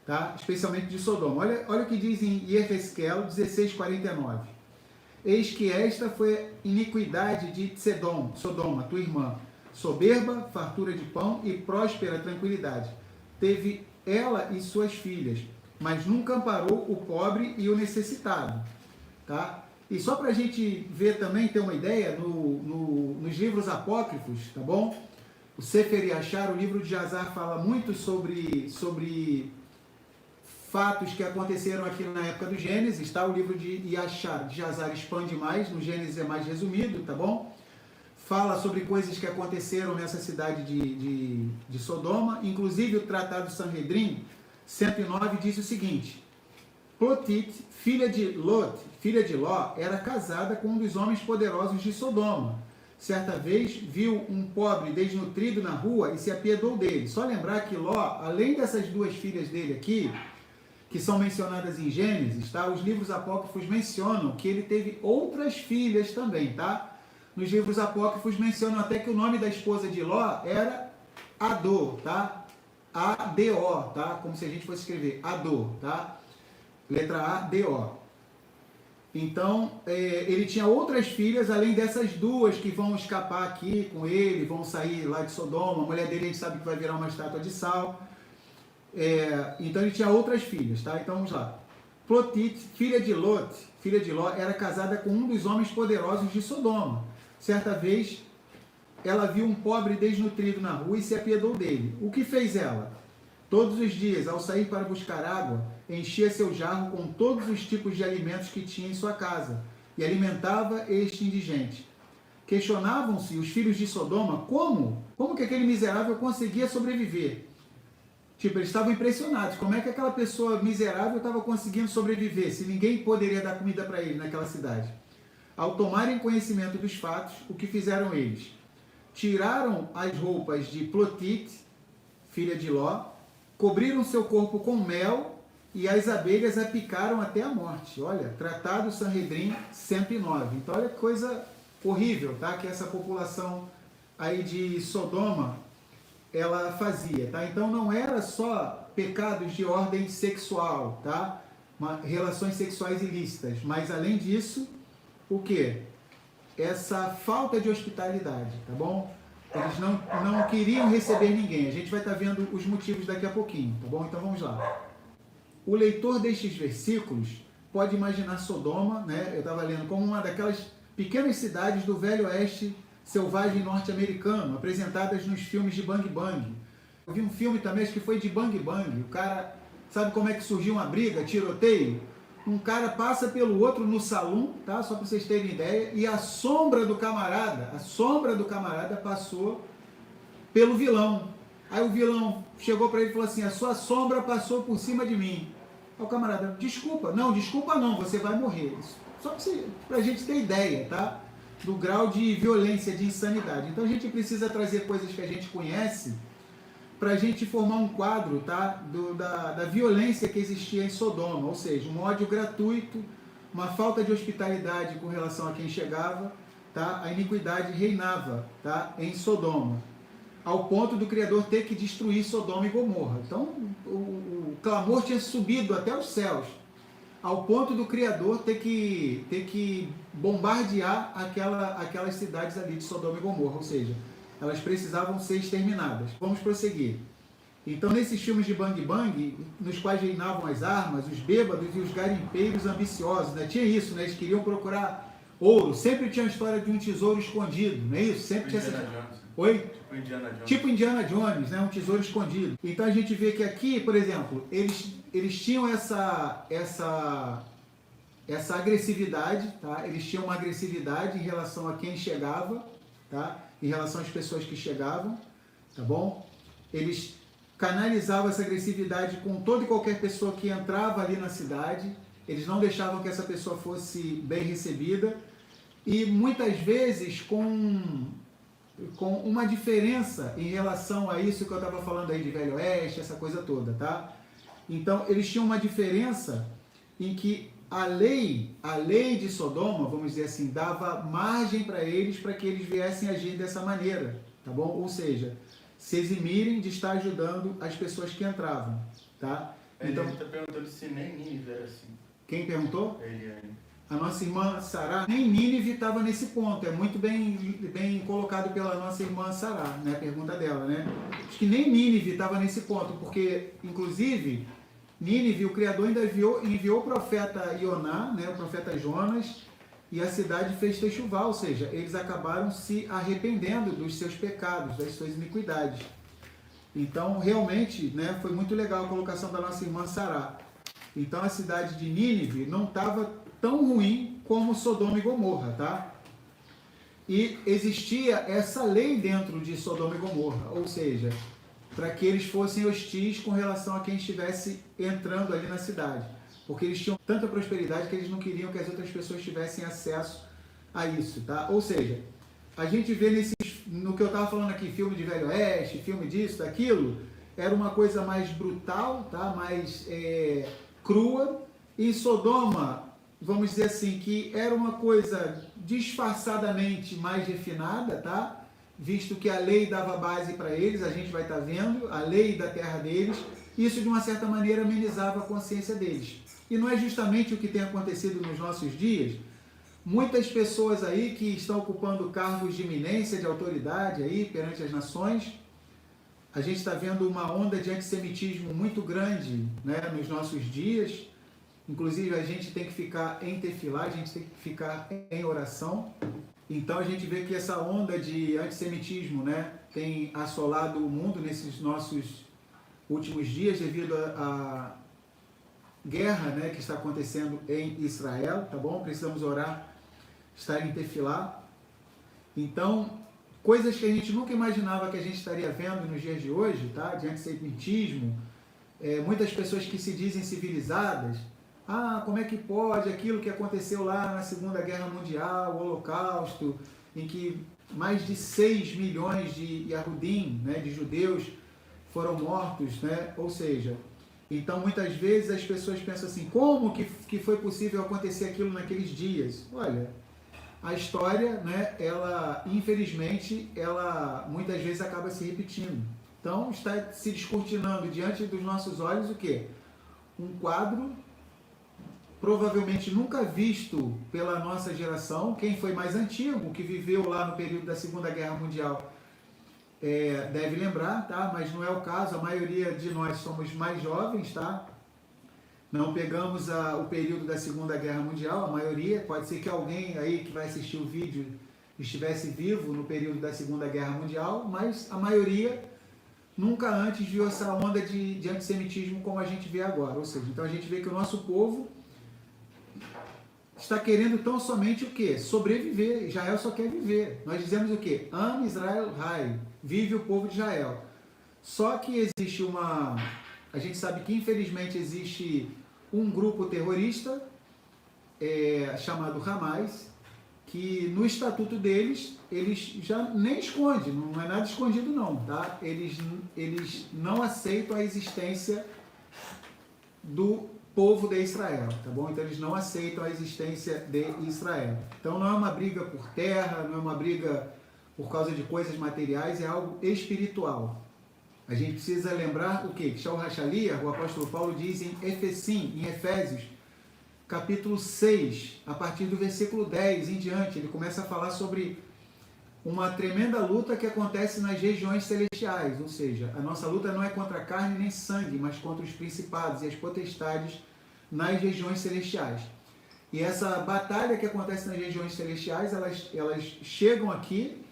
tá? Especialmente de Sodoma. Olha o que diz em Yehezkel 16:49. Eis que esta foi a iniquidade de Sodoma, tua irmã, soberba, fartura de pão e próspera tranquilidade. Teve ela e suas filhas, mas nunca amparou o pobre e o necessitado. Tá? E só para a gente ver também, ter uma ideia, nos livros apócrifos, tá bom? o Sefer Yashar, o livro de Jazar, fala muito sobre fatos que aconteceram aqui na época do Gênesis, tá? O livro de Yashar, de Jazar, expande mais, no Gênesis é mais resumido, tá bom? Fala sobre coisas que aconteceram nessa cidade de Sodoma, inclusive o Tratado Sanhedrin 109 diz o seguinte: Plotit, filha de Ló, era casada com um dos homens poderosos de Sodoma. Certa vez viu um pobre desnutrido na rua e se apiedou dele. Só lembrar que Ló, além dessas duas filhas dele aqui, que são mencionadas em Gênesis, tá? Os livros apócrifos mencionam que ele teve outras filhas também, tá? Nos livros apócrifos mencionam até que o nome da esposa de Ló era Adô, tá? A-D-O, tá? Como se a gente fosse escrever Adô, tá? Letra A-D-O. Então, ele tinha outras filhas, além dessas duas que vão escapar aqui com ele, vão sair lá de Sodoma. A mulher dele a gente sabe que vai virar uma estátua de sal. Então ele tinha outras filhas, tá? Então vamos lá. Plotit, filha de Ló, era casada com um dos homens poderosos de Sodoma. Certa vez, ela viu um pobre desnutrido na rua e se apiedou dele. O que fez ela? Todos os dias, ao sair para buscar água, enchia seu jarro com todos os tipos de alimentos que tinha em sua casa e alimentava este indigente. Questionavam-se os filhos de Sodoma como que aquele miserável conseguia sobreviver. Tipo, eles estavam impressionados. Como é que aquela pessoa miserável estava conseguindo sobreviver se ninguém poderia dar comida para ele naquela cidade? Ao tomarem conhecimento dos fatos, o que fizeram eles? Tiraram as roupas de Plotit, filha de Ló, cobriram seu corpo com mel e as abelhas a picaram até a morte. Olha, Tratado Sanhedrin 109. Então, olha que coisa horrível, tá? Que essa população aí de Sodoma ela fazia, tá? Então não era só pecados de ordem sexual, tá? Relações sexuais ilícitas, mas além disso, o que? Essa falta de hospitalidade, tá bom? Eles não queriam receber ninguém. A gente vai estar vendo os motivos daqui a pouquinho, tá bom? Então vamos lá. O leitor destes versículos pode imaginar Sodoma, né? Eu estava lendo, como uma daquelas pequenas cidades do Velho Oeste selvagem norte-americano, apresentadas nos filmes de Bang Bang. Eu vi um filme também, acho que foi de Bang Bang. O cara, sabe como é que surgiu uma briga, tiroteio? Um cara passa pelo outro no salão, tá? Só para vocês terem ideia, e a sombra do camarada passou pelo vilão. Aí o vilão chegou para ele e falou assim: a sua sombra passou por cima de mim. Aí o camarada: desculpa não, você vai morrer. Só para a gente ter ideia, tá? Do grau de violência, de insanidade. Então a gente precisa trazer coisas que a gente conhece para a gente formar um quadro, tá? Da violência que existia em Sodoma, ou seja, um ódio gratuito, uma falta de hospitalidade com relação a quem chegava, tá? A iniquidade reinava, tá? Em Sodoma, ao ponto do Criador ter que destruir Sodoma e Gomorra. Então o clamor tinha subido até os céus, ao ponto do Criador ter que bombardear aquelas cidades ali de Sodoma e Gomorra, ou seja, elas precisavam ser exterminadas. Vamos prosseguir. Então, nesses filmes de Bang Bang, nos quais reinavam as armas, os bêbados e os garimpeiros ambiciosos, né? Tinha isso, né? Eles queriam procurar ouro, sempre tinha a história de um tesouro escondido, não é isso? Sempre tinha essa... Oi? Tipo Indiana Jones, né? Um tesouro escondido. Então a gente vê que aqui, por exemplo, eles tinham essa agressividade, tá? Eles tinham uma agressividade em relação a quem chegava, tá? Em relação às pessoas que chegavam, tá bom? Eles canalizavam essa agressividade com toda e qualquer pessoa que entrava ali na cidade. Eles não deixavam que essa pessoa fosse bem recebida e muitas vezes com uma diferença em relação a isso que eu estava falando aí de Velho Oeste, essa coisa toda, tá? Então, eles tinham uma diferença em que a lei de Sodoma, vamos dizer assim, dava margem para que eles viessem agir dessa maneira, tá bom? Ou seja, se eximirem de estar ajudando as pessoas que entravam, tá? Então, ele está perguntando se nem Nínive era assim. Quem perguntou? Eliane. A nossa irmã Sará, nem Nínive estava nesse ponto, é muito bem colocado pela nossa irmã Sará, né, a pergunta dela, né? Acho que nem Nínive estava nesse ponto, porque, inclusive, Nínive, o Criador ainda enviou o profeta Ioná, né, o profeta Jonas, e a cidade fez techuvá, ou seja, eles acabaram se arrependendo dos seus pecados, das suas iniquidades. Então, realmente, né, foi muito legal a colocação da nossa irmã Sará. Então, a cidade de Nínive não estava tão ruim como Sodoma e Gomorra, tá? E existia essa lei dentro de Sodoma e Gomorra, ou seja, para que eles fossem hostis com relação a quem estivesse entrando ali na cidade. Porque eles tinham tanta prosperidade que eles não queriam que as outras pessoas tivessem acesso a isso, tá? Ou seja, a gente vê no que eu estava falando aqui, filme de Velho Oeste, filme disso, daquilo, era uma coisa mais brutal, tá? Mais crua. E Sodoma, vamos dizer assim, que era uma coisa disfarçadamente mais refinada, tá? Visto que a lei dava base para eles, a gente vai estar vendo, a lei da terra deles, isso de uma certa maneira amenizava a consciência deles. E não é justamente o que tem acontecido nos nossos dias? Muitas pessoas aí que estão ocupando cargos de eminência, de autoridade aí perante as nações, a gente está vendo uma onda de antissemitismo muito grande, né, nos nossos dias. Inclusive a gente tem que ficar em tefilá, a gente tem que ficar em oração. Então a gente vê que essa onda de antissemitismo, né, tem assolado o mundo nesses nossos últimos dias devido à guerra, né, que está acontecendo em Israel, tá bom? Precisamos orar, estar em tefilá. Então, coisas que a gente nunca imaginava que a gente estaria vendo nos dias de hoje, tá? De antissemitismo, muitas pessoas que se dizem civilizadas. Ah, como é que pode aquilo que aconteceu lá na Segunda Guerra Mundial, o Holocausto, em que mais de 6 milhões de Yahudim, né, de judeus, foram mortos, né? Ou seja, então muitas vezes as pessoas pensam assim, como que foi possível acontecer aquilo naqueles dias? Olha, a história, né, ela, infelizmente, ela muitas vezes acaba se repetindo. Então está se descortinando diante dos nossos olhos o quê? Um quadro provavelmente nunca visto pela nossa geração. Quem foi mais antigo, que viveu lá no período da Segunda Guerra Mundial, deve lembrar, tá? Mas não é o caso, a maioria de nós somos mais jovens, tá? Não pegamos o período da Segunda Guerra Mundial, a maioria. Pode ser que alguém aí que vai assistir o vídeo estivesse vivo no período da Segunda Guerra Mundial, mas a maioria nunca antes viu essa onda de antissemitismo como a gente vê agora. Ou seja, então a gente vê que o nosso povo está querendo tão somente o quê? Sobreviver. Israel só quer viver. Nós dizemos o quê? Am Israel Rai. Vive o povo de Israel. Só que existe a gente sabe que infelizmente existe um grupo terrorista chamado Hamas, que no estatuto deles, eles já nem escondem, não é nada escondido não, tá? Eles não aceitam a existência do povo de Israel, tá bom? Então eles não aceitam a existência de Israel. Então não é uma briga por terra, não é uma briga por causa de coisas materiais, é algo espiritual. A gente precisa lembrar o quê? Que Shaul Hachalia, o apóstolo Paulo diz em Efésios, capítulo 6, a partir do versículo 10 em diante, ele começa a falar sobre uma tremenda luta que acontece nas regiões celestiais, ou seja, a nossa luta não é contra a carne nem sangue, mas contra os principados e as potestades nas regiões celestiais. E essa batalha que acontece nas regiões celestiais, elas chegam aqui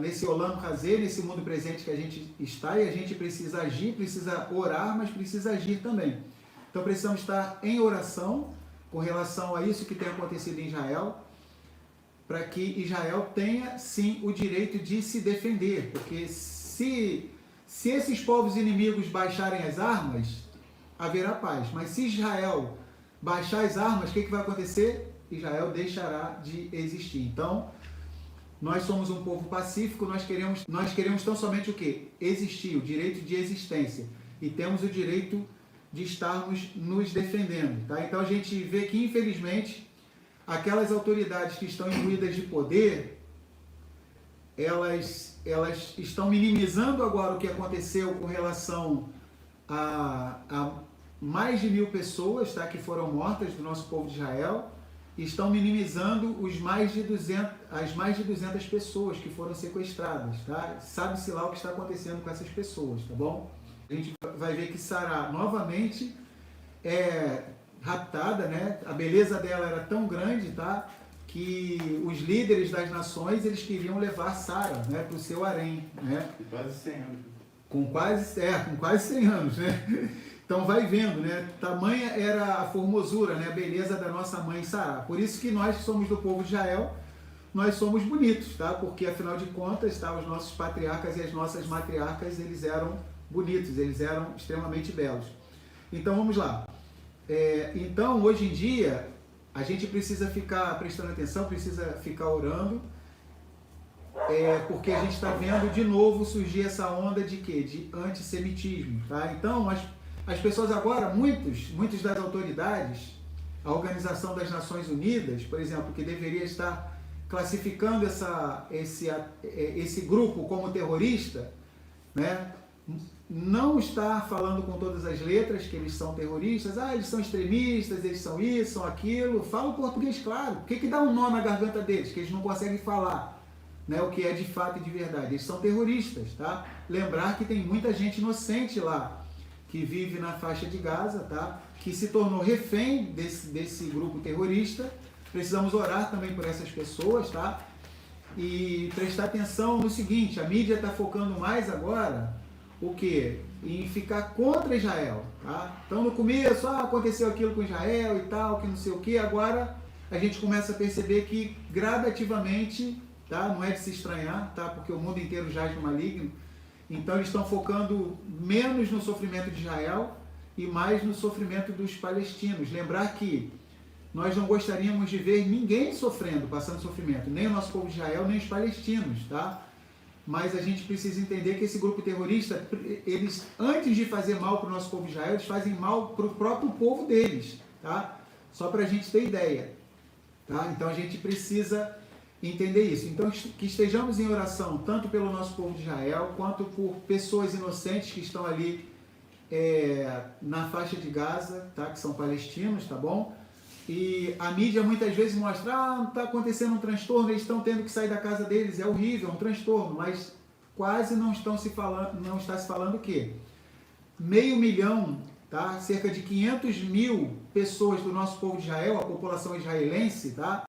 nesse Olam Hazé, nesse mundo presente que a gente está, e a gente precisa agir, precisa orar, mas precisa agir também. Então precisamos estar em oração com relação a isso que tem acontecido em Israel, para que Israel tenha sim o direito de se defender, porque se esses povos inimigos baixarem as armas, haverá paz. Mas se Israel baixar as armas, o que vai acontecer? Israel deixará de existir. Então, nós somos um povo pacífico, nós queremos tão somente o quê? Existir, o direito de existência. E temos o direito de estarmos nos defendendo. Tá? Então a gente vê que, infelizmente, aquelas autoridades que estão imbuídas de poder, elas estão minimizando agora o que aconteceu com relação a mais de 1000 pessoas, tá, que foram mortas do nosso povo de Israel, e estão minimizando as mais de 200 pessoas que foram sequestradas. Tá? Sabe-se lá o que está acontecendo com essas pessoas, tá bom? A gente vai ver que Sará novamente raptada, né? A beleza dela era tão grande, tá? Que os líderes das nações, eles queriam levar Sara, né, para o seu harém, né? Quase 100 anos. Com quase 100 anos, né? Então vai vendo, né? Tamanha era a formosura, né? A beleza da nossa mãe Sara. Por isso que nós que somos do povo de Israel, nós somos bonitos, tá? Porque afinal de contas, tá? Os nossos patriarcas e as nossas matriarcas, eles eram bonitos, eles eram extremamente belos. Então vamos lá. Então hoje em dia a gente precisa ficar prestando atenção, precisa ficar orando, porque a gente está vendo de novo surgir essa onda de quê? De antissemitismo, tá? Então as pessoas agora, muitos das autoridades, a Organização das Nações Unidas, por exemplo, que deveria estar classificando esse grupo como terrorista, né? Não está falando com todas as letras que eles são terroristas, eles são extremistas, eles são isso, são aquilo. Fala o português claro. O que dá um nó na garganta deles? Que eles não conseguem falar, né, o que é de fato e de verdade. Eles são terroristas, tá? Lembrar que tem muita gente inocente lá, que vive na faixa de Gaza, tá? Que se tornou refém desse grupo terrorista. Precisamos orar também por essas pessoas, tá? E prestar atenção no seguinte, a mídia está focando mais agora o quê? Em ficar contra Israel, tá? Então no começo, aconteceu aquilo com Israel e tal, que não sei o quê. Agora a gente começa a perceber que gradativamente, tá? Não é de se estranhar, tá? Porque o mundo inteiro jaz no maligno. Então eles estão focando menos no sofrimento de Israel e mais no sofrimento dos palestinos. Lembrar que nós não gostaríamos de ver ninguém sofrendo, passando sofrimento, nem o nosso povo de Israel, nem os palestinos, tá? Mas a gente precisa entender que esse grupo terrorista, eles, antes de fazer mal para o nosso povo de Israel, eles fazem mal para o próprio povo deles, tá? Só para a gente ter ideia, tá? Então a gente precisa entender isso. Então que estejamos em oração, tanto pelo nosso povo de Israel, quanto por pessoas inocentes que estão ali na faixa de Gaza, tá? Que são palestinos, tá bom? E a mídia muitas vezes mostra, não está acontecendo um transtorno, eles estão tendo que sair da casa deles, é horrível, é um transtorno, mas quase não está se falando o quê? 500 mil, tá? Cerca de 500 mil pessoas do nosso povo de Israel, a população israelense, tá?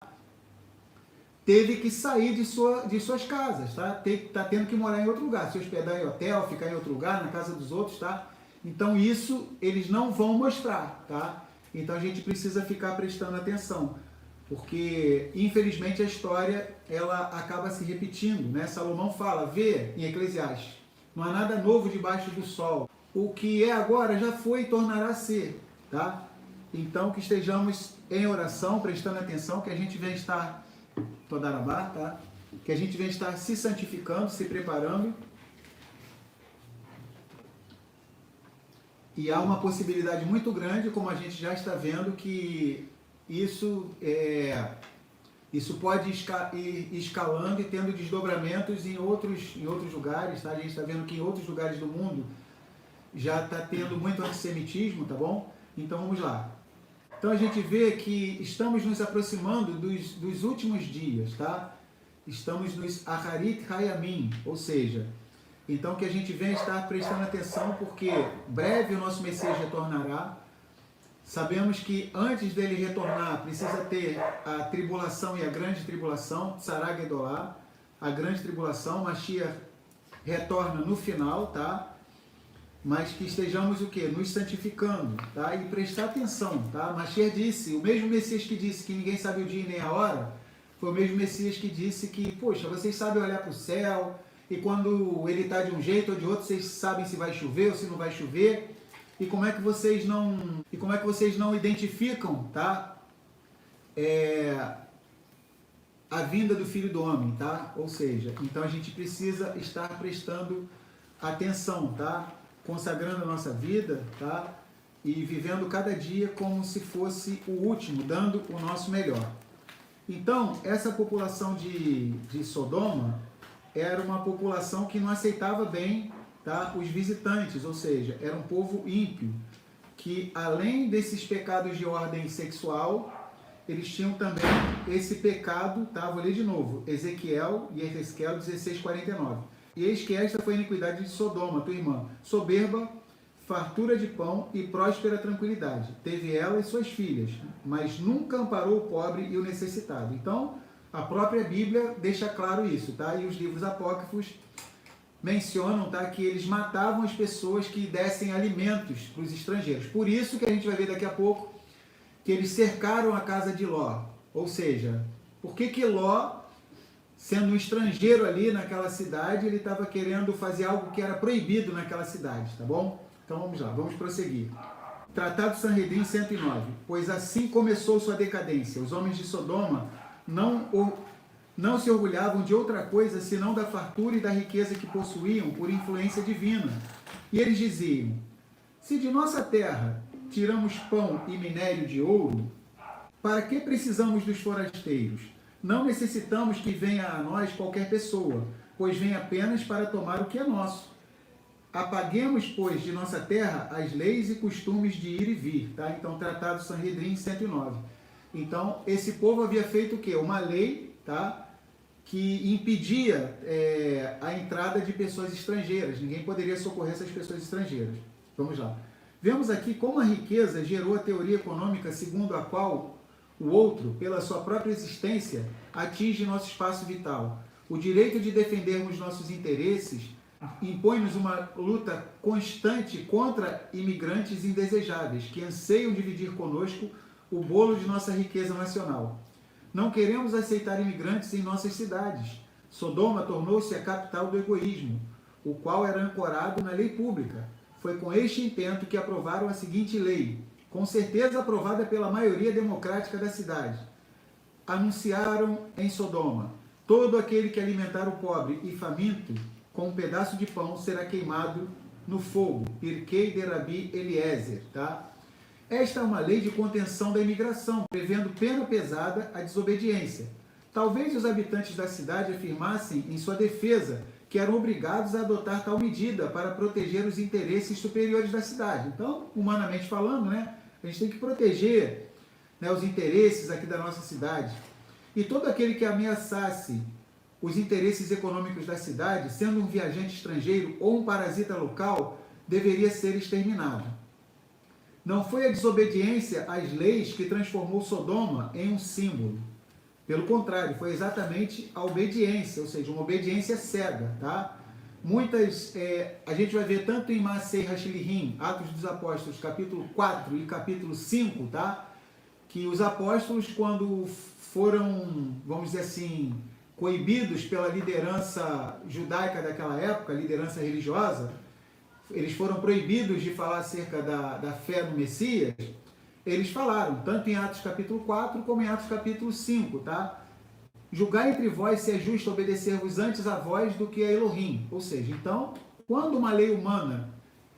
Teve que sair de suas casas, tá? Tá tendo que morar em outro lugar, se hospedar em hotel, ficar em outro lugar, na casa dos outros, tá? Então isso eles não vão mostrar, tá? Então a gente precisa ficar prestando atenção, porque infelizmente a história ela acaba se repetindo, né? Salomão fala, vê em Eclesiastes, não há nada novo debaixo do sol, o que é agora já foi e tornará a ser, tá? Então que estejamos em oração, prestando atenção, que a gente venha estar, Todarabá, tá? Que a gente venha estar se santificando, se preparando. E há uma possibilidade muito grande, como a gente já está vendo, que isso pode ir escalando e tendo desdobramentos em outros lugares, tá? A gente está vendo que em outros lugares do mundo já está tendo muito antissemitismo, tá bom? Então vamos lá. Então a gente vê que estamos nos aproximando dos últimos dias, tá? Estamos nos Aharit Hayamim, ou seja, então que a gente venha estar prestando atenção, porque breve o nosso Messias retornará. Sabemos que antes dele retornar precisa ter a tribulação e a grande tribulação, Tsará Gedolá, a grande tribulação. Mashiach retorna no final, tá? Mas que estejamos o quê? Nos santificando, tá? E prestar atenção, tá? Mashiach disse, o mesmo Messias que disse que ninguém sabe o dia e nem a hora, foi o mesmo Messias que disse que, poxa, vocês sabem olhar para o céu, e quando ele está de um jeito ou de outro, vocês sabem se vai chover ou se não vai chover. E como é que vocês não identificam, tá? A vinda do Filho do Homem, tá? Ou seja, então a gente precisa estar prestando atenção, tá? Consagrando a nossa vida, tá? E vivendo cada dia como se fosse o último, dando o nosso melhor. Então, essa população de Sodoma era uma população que não aceitava bem, tá, os visitantes, ou seja, era um povo ímpio, que além desses pecados de ordem sexual, eles tinham também esse pecado, tá, vou ler de novo, Ezequiel 16:49. E eis que esta foi a iniquidade de Sodoma, tua irmã, soberba, fartura de pão e próspera tranquilidade. Teve ela e suas filhas, mas nunca amparou o pobre e o necessitado. Então, a própria Bíblia deixa claro isso, tá? E os livros apócrifos mencionam, tá, que eles matavam as pessoas que dessem alimentos para os estrangeiros. Por isso que a gente vai ver daqui a pouco que eles cercaram a casa de Ló. Ou seja, por que Ló, sendo um estrangeiro ali naquela cidade, ele estava querendo fazer algo que era proibido naquela cidade, tá bom? Então vamos lá, vamos prosseguir. Tratado Sanhedrin 109. Pois assim começou sua decadência. Os homens de Sodoma não se orgulhavam de outra coisa senão da fartura e da riqueza que possuíam por influência divina. E eles diziam: se de nossa terra tiramos pão e minério de ouro, para que precisamos dos forasteiros? Não necessitamos que venha a nós qualquer pessoa, pois vem apenas para tomar o que é nosso. Apaguemos, pois, de nossa terra as leis e costumes de ir e vir. Tá? Então, Tratado Sanhedrin 109. Então, esse povo havia feito o quê? Uma lei, tá? Que impedia a entrada de pessoas estrangeiras. Ninguém poderia socorrer essas pessoas estrangeiras. Vamos lá. Vemos aqui como a riqueza gerou a teoria econômica segundo a qual o outro, pela sua própria existência, atinge nosso espaço vital. O direito de defendermos nossos interesses impõe-nos uma luta constante contra imigrantes indesejáveis, que anseiam dividir conosco o bolo de nossa riqueza nacional. Não queremos aceitar imigrantes em nossas cidades. Sodoma tornou-se a capital do egoísmo, o qual era ancorado na lei pública. Foi com este intento que aprovaram a seguinte lei, com certeza aprovada pela maioria democrática da cidade. Anunciaram em Sodoma: todo aquele que alimentar o pobre e faminto com um pedaço de pão será queimado no fogo. Pirkei de Rabi Eliezer. Tá? Esta é uma lei de contenção da imigração, prevendo pena pesada à desobediência. Talvez os habitantes da cidade afirmassem em sua defesa que eram obrigados a adotar tal medida para proteger os interesses superiores da cidade. Então, humanamente falando, né, a gente tem que proteger, né, os interesses aqui da nossa cidade. E todo aquele que ameaçasse os interesses econômicos da cidade, sendo um viajante estrangeiro ou um parasita local, deveria ser exterminado. Não foi a desobediência às leis que transformou Sodoma em um símbolo. Pelo contrário, foi exatamente a obediência, ou seja, uma obediência cega. Tá? A gente vai ver tanto em Maasei Hashilirim, Atos dos Apóstolos, capítulo 4 e capítulo 5, tá? Que os apóstolos, quando foram, vamos dizer assim, coibidos pela liderança judaica daquela época, liderança religiosa, eles foram proibidos de falar acerca da fé no Messias. Eles falaram, tanto em Atos capítulo 4 como em Atos capítulo 5, tá? Julgai entre vós se é justo obedecer-vos antes a vós do que a Elohim. Ou seja, então, quando uma lei humana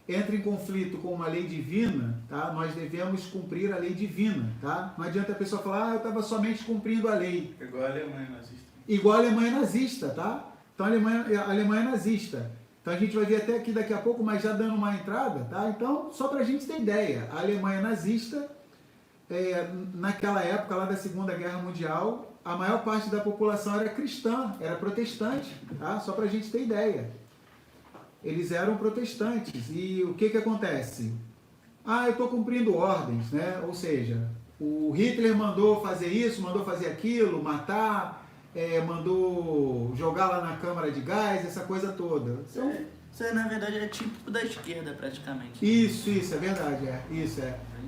entra em conflito com uma lei divina, tá? Nós devemos cumprir a lei divina, tá? Não adianta a pessoa falar: eu estava somente cumprindo a lei. Igual a Alemanha nazista. Igual a Alemanha nazista, tá? Então a Alemanha é nazista. Então a gente vai ver até aqui daqui a pouco, mas já dando uma entrada, tá? Então, só para a gente ter ideia, a Alemanha nazista, naquela época lá da Segunda Guerra Mundial, a maior parte da população era cristã, era protestante, tá? Só para a gente ter ideia. Eles eram protestantes. E o que acontece? Eu estou cumprindo ordens, né? Ou seja, o Hitler mandou fazer isso, mandou fazer aquilo, matar, mandou jogar lá na câmara de gás, essa coisa toda. Isso aí, na verdade, é típico da esquerda, praticamente. Isso, é verdade,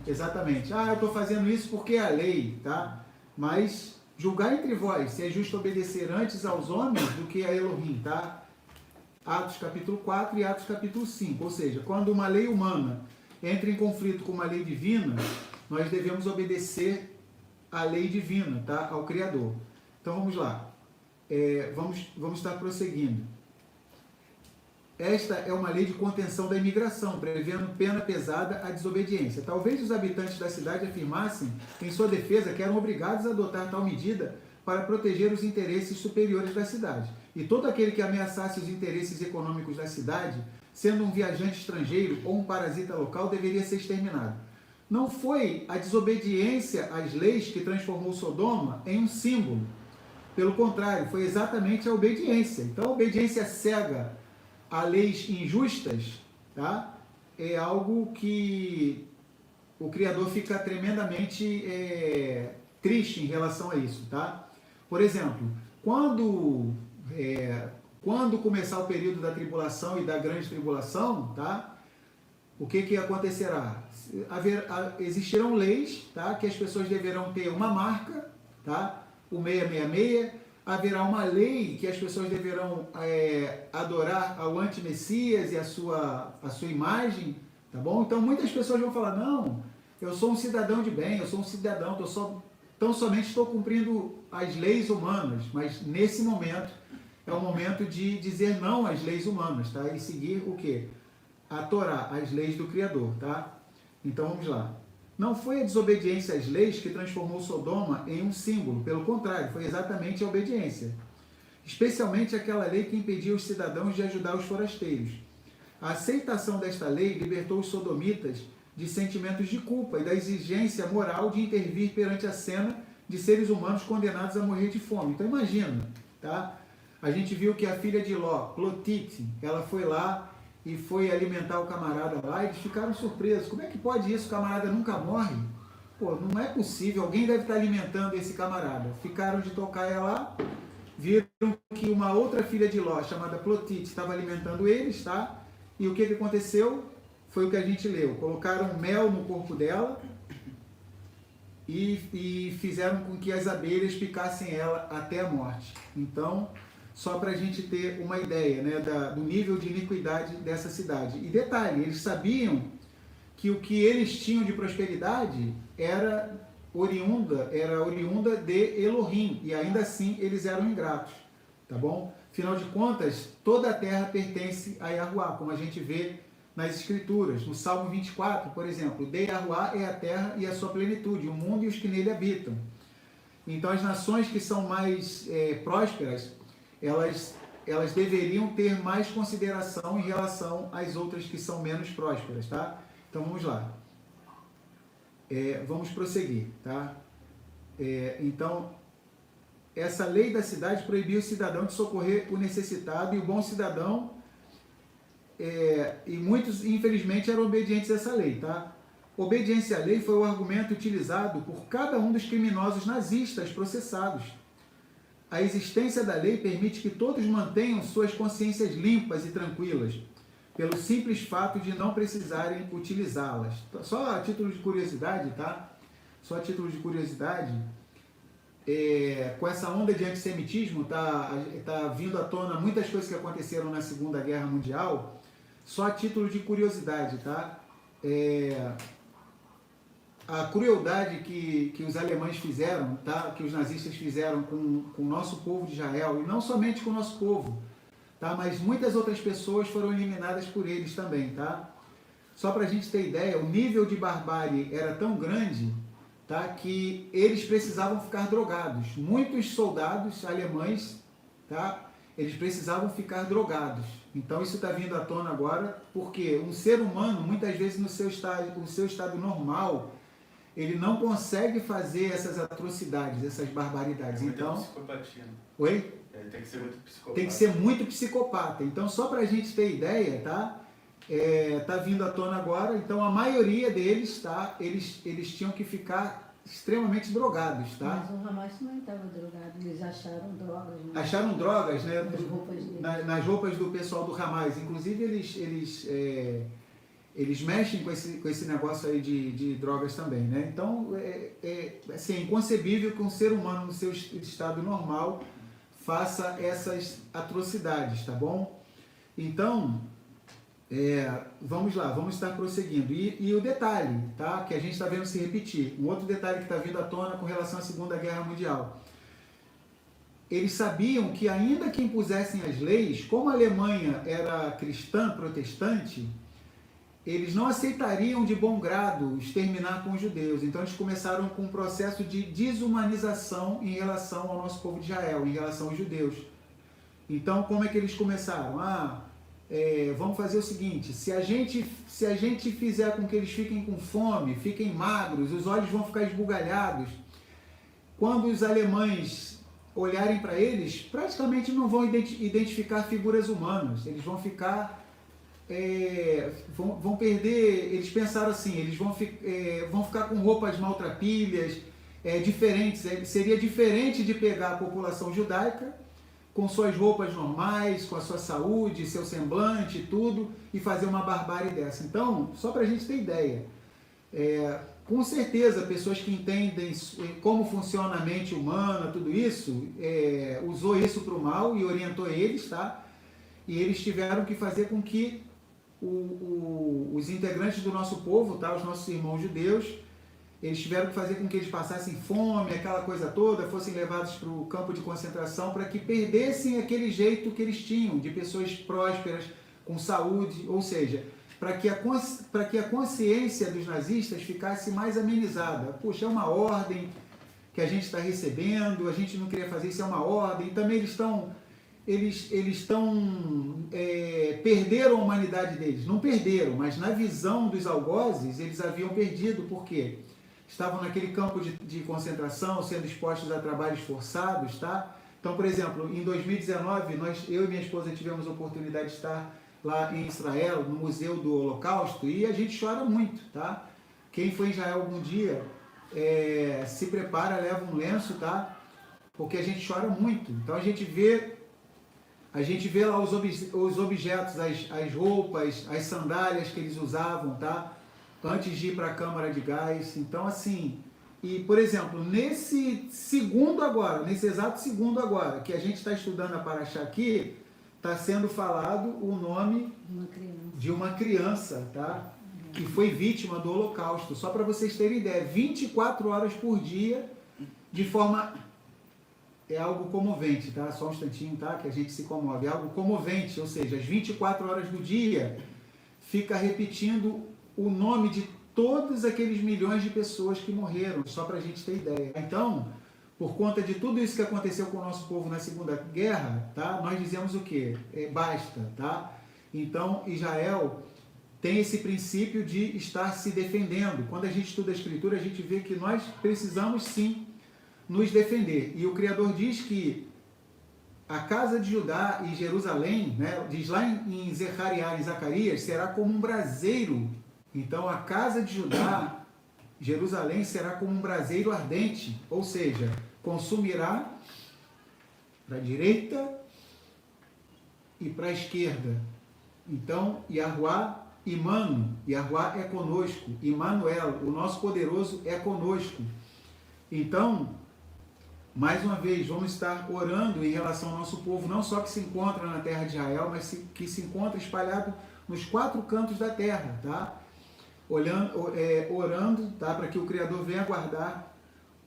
exatamente. Eu estou fazendo isso porque é a lei, tá? Mas julgar entre vós se é justo obedecer antes aos homens do que a Elohim, tá? Atos capítulo 4 e Atos capítulo 5. Ou seja, quando uma lei humana entra em conflito com uma lei divina, nós devemos obedecer à lei divina, tá? Ao Criador. Então vamos lá. Vamos estar prosseguindo. Esta é uma lei de contenção da imigração, prevendo pena pesada à desobediência. Talvez os habitantes da cidade afirmassem em sua defesa que eram obrigados a adotar tal medida para proteger os interesses superiores da cidade. E todo aquele que ameaçasse os interesses econômicos da cidade, sendo um viajante estrangeiro ou um parasita local, deveria ser exterminado. Não foi a desobediência às leis que transformou Sodoma em um símbolo. Pelo contrário, foi exatamente a obediência. Então, a obediência cega a leis injustas, tá? é algo que o Criador fica tremendamente triste em relação a isso, tá? Por exemplo, quando começar o período da tribulação e da grande tribulação, tá? O que acontecerá? Existirão leis, tá? Que as pessoas deverão ter uma marca, tá? O 666. Haverá uma lei que as pessoas deverão adorar ao anti-messias e a sua imagem, tá bom? Então muitas pessoas vão falar, não, eu sou um cidadão de bem, eu sou um cidadão, tão somente estou cumprindo as leis humanas, mas nesse momento é o momento de dizer não às leis humanas, tá? E seguir o quê? A Torá, as leis do Criador, tá? Então vamos lá. Não foi a desobediência às leis que transformou Sodoma em um símbolo, pelo contrário, foi exatamente a obediência. Especialmente aquela lei que impedia os cidadãos de ajudar os forasteiros. A aceitação desta lei libertou os sodomitas de sentimentos de culpa e da exigência moral de intervir perante a cena de seres humanos condenados a morrer de fome. Então imagina, tá? A gente viu que a filha de Ló, Clotite, ela foi lá e foi alimentar o camarada lá, e eles ficaram surpresos. Como é que pode isso? O camarada nunca morre? Pô, não é possível, alguém deve estar alimentando esse camarada. Ficaram de tocaia lá, viram que uma outra filha de Ló, chamada Clotite, estava alimentando eles, tá? E o que aconteceu? Foi o que a gente leu. Colocaram mel no corpo dela e fizeram com que as abelhas picassem ela até a morte. Então, só para a gente ter uma ideia, né, do nível de iniquidade dessa cidade. E detalhe, eles sabiam que o que eles tinham de prosperidade era oriunda de Elohim, e ainda assim eles eram ingratos, tá bom? Afinal de contas, toda a terra pertence a Yahuwá, como a gente vê nas Escrituras. No Salmo 24, por exemplo, de Yahuwá é a terra e a sua plenitude, o mundo e os que nele habitam. Então as nações que são mais prósperas, elas deveriam ter mais consideração em relação às outras que são menos prósperas, tá? Então vamos lá. Vamos prosseguir, tá? Então, essa lei da cidade proibia o cidadão de socorrer o necessitado e o bom cidadão, e muitos, infelizmente, eram obedientes a essa lei, tá? Obediência à lei foi o argumento utilizado por cada um dos criminosos nazistas processados. A existência da lei permite que todos mantenham suas consciências limpas e tranquilas, pelo simples fato de não precisarem utilizá-las. Só a título de curiosidade, tá? Só a título de curiosidade, com essa onda de antissemitismo, tá vindo à tona muitas coisas que aconteceram na Segunda Guerra Mundial. Só a título de curiosidade, tá? A crueldade que os alemães fizeram, tá? Que os nazistas fizeram com o nosso povo de Israel, e não somente com o nosso povo, tá? Mas muitas outras pessoas foram eliminadas por eles também, tá? Só para a gente ter ideia, o nível de barbárie era tão grande, tá? Que eles precisavam ficar drogados. Muitos soldados alemães, tá? Eles precisavam ficar drogados. Então isso está vindo à tona agora, porque um ser humano, muitas vezes no seu estado normal, ele não consegue fazer essas atrocidades, essas barbaridades. Então, psicopatia, né? Oi? Tem que ser muito psicopata. Tem que ser muito psicopata. Então, só para a gente ter ideia, tá? Tá vindo à tona agora. Então, a maioria deles, tá? Eles tinham que ficar extremamente drogados, tá? Mas o Hamas não estava drogado, eles acharam drogas. Né? Acharam drogas, né? Nas roupas deles. Nas roupas do pessoal do Hamas. Inclusive, eles mexem com esse negócio aí de drogas também, né? Então, assim, é inconcebível que um ser humano no seu estado normal faça essas atrocidades, tá bom? Então, vamos lá, vamos estar prosseguindo. E o detalhe, tá? Que a gente está vendo se repetir. Um outro detalhe que está vindo à tona com relação à Segunda Guerra Mundial. Eles sabiam que ainda que impusessem as leis, como a Alemanha era cristã, protestante, eles não aceitariam de bom grado exterminar com os judeus. Então eles começaram com um processo de desumanização em relação ao nosso povo de Israel, em relação aos judeus. Então como é que eles começaram? Vamos fazer o seguinte, se a gente fizer com que eles fiquem com fome, fiquem magros, os olhos vão ficar esbugalhados, quando os alemães olharem para eles, praticamente não vão identificar figuras humanas, eles vão ficar vão perder, eles pensaram assim, eles vão ficar com roupas maltrapilhas, diferentes, seria diferente de pegar a população judaica com suas roupas normais, com a sua saúde, seu semblante e tudo, e fazer uma barbárie dessa. Então, só para a gente ter ideia, com certeza, pessoas que entendem como funciona a mente humana, tudo isso, usou isso para o mal e orientou eles, tá? E eles tiveram que fazer com que os integrantes do nosso povo, tá? Os nossos irmãos judeus, eles tiveram que fazer com que eles passassem fome, aquela coisa toda, fossem levados para o campo de concentração para que perdessem aquele jeito que eles tinham, de pessoas prósperas, com saúde, ou seja, para que a consciência dos nazistas ficasse mais amenizada. Puxa, é uma ordem que a gente está recebendo, a gente não queria fazer isso, é uma ordem. E também eles perderam a humanidade deles. Não perderam, mas na visão dos algozes, eles haviam perdido. Por quê? Estavam naquele campo de concentração, sendo expostos a trabalhos forçados, tá? Então, por exemplo, em 2019, eu e minha esposa tivemos a oportunidade de estar lá em Israel, no Museu do Holocausto, e a gente chora muito, tá? Quem foi em Israel algum dia, se prepara, leva um lenço, tá? Porque a gente chora muito. Então a gente vê lá os objetos, as roupas, as sandálias que eles usavam, tá? Antes de ir para a câmara de gás. Então, assim, e por exemplo, nesse exato segundo agora, que a gente está estudando a Paraxá aqui, está sendo falado o nome de uma criança, tá? Que foi vítima do Holocausto. Só para vocês terem ideia, 24 horas por dia, de forma... É algo comovente, tá? Só um instantinho, tá? Que a gente se comove. É algo comovente, ou seja, as 24 horas do dia, fica repetindo o nome de todos aqueles milhões de pessoas que morreram, só para a gente ter ideia. Então, por conta de tudo isso que aconteceu com o nosso povo na Segunda Guerra, tá? Nós dizemos o quê? Basta, tá? Então, Israel tem esse princípio de estar se defendendo. Quando a gente estuda a Escritura, a gente vê que nós precisamos sim nos defender. E o Criador diz que a casa de Judá e Jerusalém, né, diz lá em Zechariah, em Zacarias, será como um braseiro. Então, a casa de Judá, Jerusalém, será como um braseiro ardente, ou seja, consumirá para a direita e para a esquerda. Então, Yahuá, Yahuá é conosco, Immanuel, o nosso poderoso é conosco. Então, mais uma vez, vamos estar orando em relação ao nosso povo, não só que se encontra na terra de Israel, mas que se encontra espalhado nos 4 cantos da terra, tá? Orando, tá? Para que o Criador venha guardar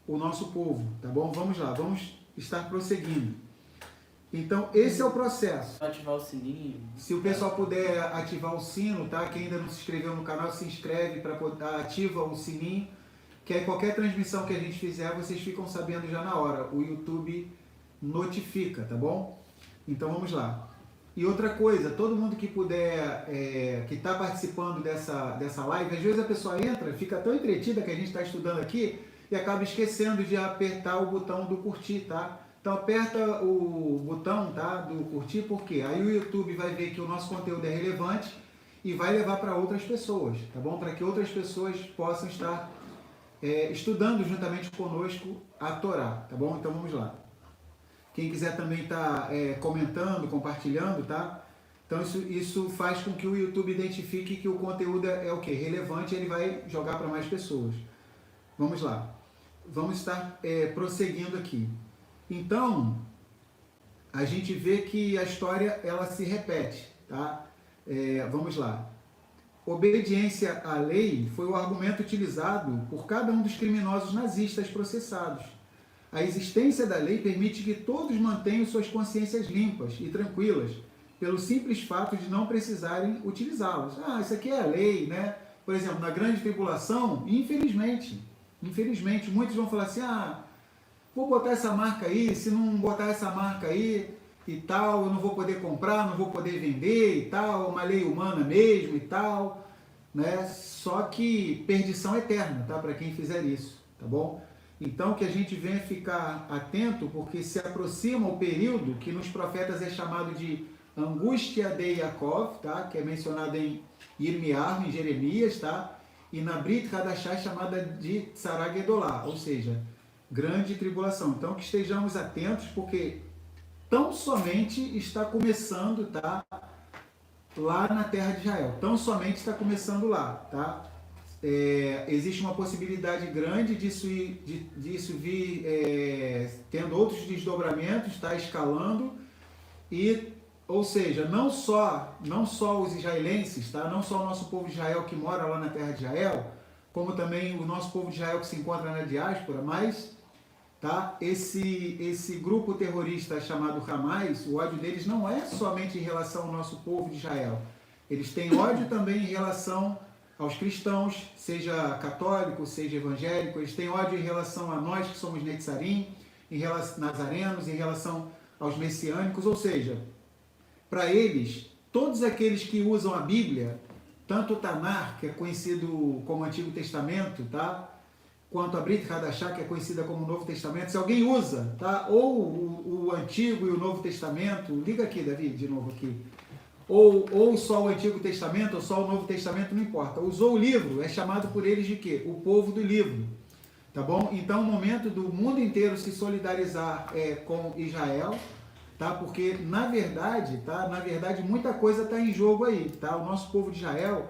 o nosso povo, tá bom? Vamos lá, vamos estar prosseguindo. Então, esse é o processo. Ativar o sininho. Se o pessoal puder ativar o sino, tá? Quem ainda não se inscreveu no canal, se inscreve para ativa o sininho, que aí qualquer transmissão que a gente fizer, vocês ficam sabendo já na hora. O YouTube notifica, tá bom? Então vamos lá. E outra coisa, todo mundo que puder, que está participando dessa live, às vezes a pessoa entra, fica tão entretida que a gente está estudando aqui e acaba esquecendo de apertar o botão do curtir, tá? Então aperta o botão, tá, do curtir, porque aí o YouTube vai ver que o nosso conteúdo é relevante e vai levar para outras pessoas, tá bom? Para que outras pessoas possam estar estudando juntamente conosco a Torá, tá bom? Então vamos lá. Quem quiser também estar comentando, compartilhando, tá? Então isso faz com que o YouTube identifique que o conteúdo é o quê? Relevante, ele vai jogar para mais pessoas. Vamos lá. Vamos estar prosseguindo aqui. Então, a gente vê que a história ela se repete, tá? Vamos lá. Obediência à lei foi o argumento utilizado por cada um dos criminosos nazistas processados. A existência da lei permite que todos mantenham suas consciências limpas e tranquilas, pelo simples fato de não precisarem utilizá-las. Ah, isso aqui é a lei, né? Por exemplo, na grande tribulação, infelizmente, muitos vão falar assim, vou botar essa marca aí, se não botar essa marca aí e tal, eu não vou poder comprar, não vou poder vender e tal, é uma lei humana mesmo e tal, né? Só que perdição eterna, tá? Para quem fizer isso, tá bom? Então, que a gente venha ficar atento, porque se aproxima o período que nos profetas é chamado de angústia de Yaakov, tá? Que é mencionada em Yirmiyahu, em Jeremias, tá? E na Brit Hadashah é chamada de Tzara Gedolá, ou seja, grande tribulação. Então que estejamos atentos, porque tão somente está começando, tá? Lá na terra de Israel. Tão somente está começando lá, tá? Existe uma possibilidade grande disso vir tendo outros desdobramentos, está escalando, e, ou seja, não só os israelenses, tá? Não só o nosso povo de Israel que mora lá na terra de Israel, como também o nosso povo de Israel que se encontra na diáspora, mas, tá? Esse grupo terrorista chamado Hamas, o ódio deles não é somente em relação ao nosso povo de Israel. Eles têm ódio também em relação aos cristãos, seja católico, seja evangélico. Eles têm ódio em relação a nós que somos netzarim, em relação nazarenos, em relação aos messiânicos. Ou seja, para eles, todos aqueles que usam a Bíblia, tanto o Tanar, que é conhecido como Antigo Testamento, tá? Quanto a Brit Hadashah, que é conhecida como Novo Testamento, se alguém usa, tá? Ou o Antigo e o Novo Testamento, liga aqui, Davi, de novo aqui, ou só o Antigo Testamento, ou só o Novo Testamento, não importa. Usou o livro, é chamado por eles de quê? O povo do livro, tá bom? Então, o momento do mundo inteiro se solidarizar com Israel, tá? Porque, na verdade, muita coisa está em jogo aí, tá? O nosso povo de Israel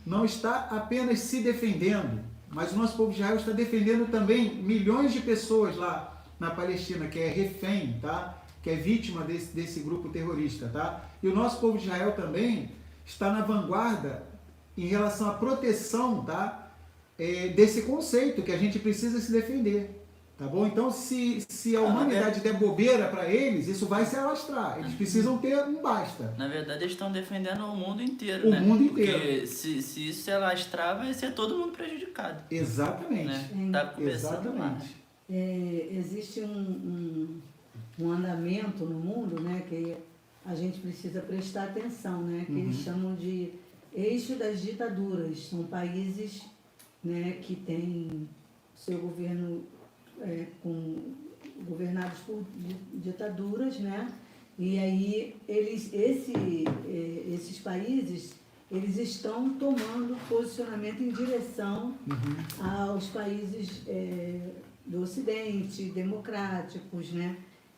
não está apenas se defendendo, mas o nosso povo de Israel está defendendo também milhões de pessoas lá na Palestina, que é refém, tá? Que é vítima desse grupo terrorista, tá? E o nosso povo de Israel também está na vanguarda em relação à proteção, tá? Desse conceito que a gente precisa se defender, tá bom? Então, se a humanidade der bobeira para eles, isso vai se alastrar. Eles precisam ter um basta. Na verdade, eles estão defendendo o mundo inteiro, O né? mundo inteiro. Porque se isso se alastrar, vai ser todo mundo prejudicado. Exatamente. Né? Tá começando lá. Existe um andamento no mundo, né, que a gente precisa prestar atenção, né, que eles chamam de eixo das ditaduras. São países, né, que têm seu governo governados por ditaduras, né, e aí esses países, eles estão tomando posicionamento em direção aos países do Ocidente, democráticos, né.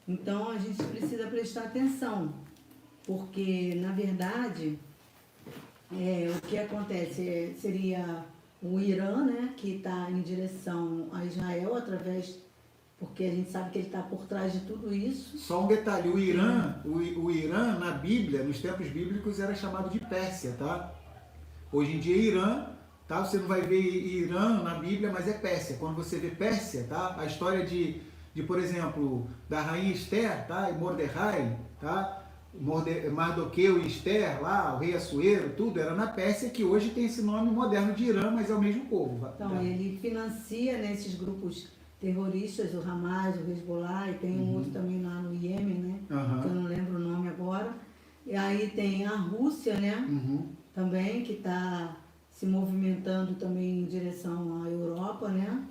Então, a gente precisa prestar atenção, porque, na verdade, o que acontece seria o Irã, né, que está em direção a Israel, porque a gente sabe que ele está por trás de tudo isso. Só um detalhe, o Irã, na Bíblia, nos tempos bíblicos, era chamado de Pérsia, tá? Hoje em dia, Irã, tá? Você não vai ver Irã na Bíblia, mas é Pérsia. Quando você vê Pérsia, tá? A história de por exemplo, da rainha Esther, tá? E Mordecai, tá? Mardoqueu e Esther, lá, o rei Assuero, tudo era na Pérsia, que hoje tem esse nome moderno de Irã, mas é o mesmo povo. Então, tá? ele financia, né, esses grupos terroristas, o Hamas, o Hezbollah, e tem um outro também lá no Iêmen, né? Que eu não lembro o nome agora. E aí tem a Rússia, né? Também, que está se movimentando também em direção à Europa, né?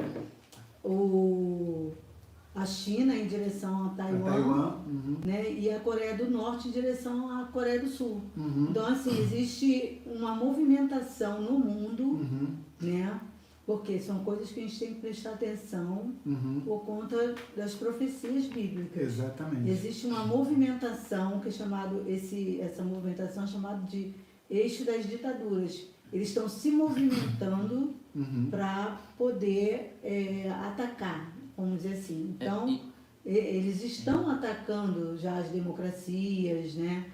A China em direção a Taiwan, né? E a Coreia do Norte em direção à Coreia do Sul. Então, assim, existe uma movimentação no mundo, né? Porque são coisas que a gente tem que prestar atenção por conta das profecias bíblicas. Exatamente. Existe uma movimentação que é essa movimentação é chamada de eixo das ditaduras. Eles estão se movimentando para poder atacar, vamos dizer assim. Então, eles estão atacando já as democracias, né?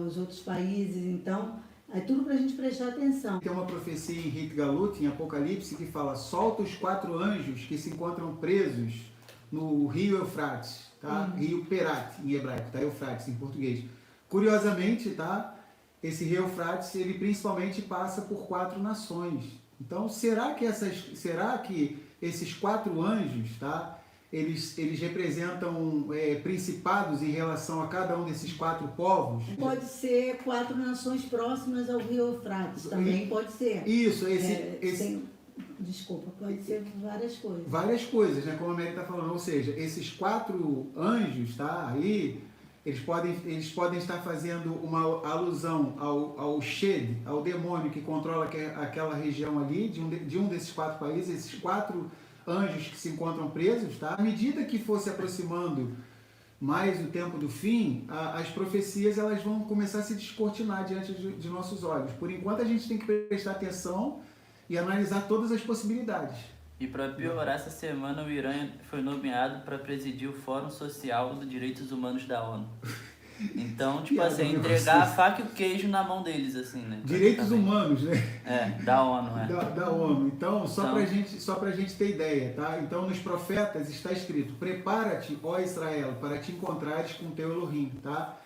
Os outros países. Então, é tudo para a gente prestar atenção. Tem uma profecia em Rit Galut, em Apocalipse, que fala: solta os 4 anjos que se encontram presos no rio Eufrates, tá? Rio Perat, em hebraico, tá? Eufrates, em português. Curiosamente, tá? Esse rio Eufrates, ele principalmente passa por 4 nações. Então, será que esses 4 anjos, tá? Eles representam principados em relação a cada um desses 4 povos? Pode ser 4 nações próximas ao rio Eufrates, também pode ser. Isso, Desculpa, pode ser várias coisas. Várias coisas, né? Como a Mary está falando. Ou seja, esses 4 anjos, tá? Aí, Eles podem estar fazendo uma alusão ao Shed, ao demônio que controla aquela região ali, de um desses 4 países, esses 4 anjos que se encontram presos, tá? À medida que for se aproximando mais o tempo do fim, as profecias elas vão começar a se descortinar diante de nossos olhos. Por enquanto a gente tem que prestar atenção e analisar todas as possibilidades. E para piorar, essa semana o Irã foi nomeado para presidir o Fórum Social dos Direitos Humanos da ONU. Então, tipo assim, entregar a faca e o queijo na mão deles, assim, né? Direitos humanos, né? Da ONU, Da ONU. Então, só pra gente ter ideia, tá? Então, nos profetas está escrito: prepara-te, ó Israel, para te encontrares com teu Elohim, tá?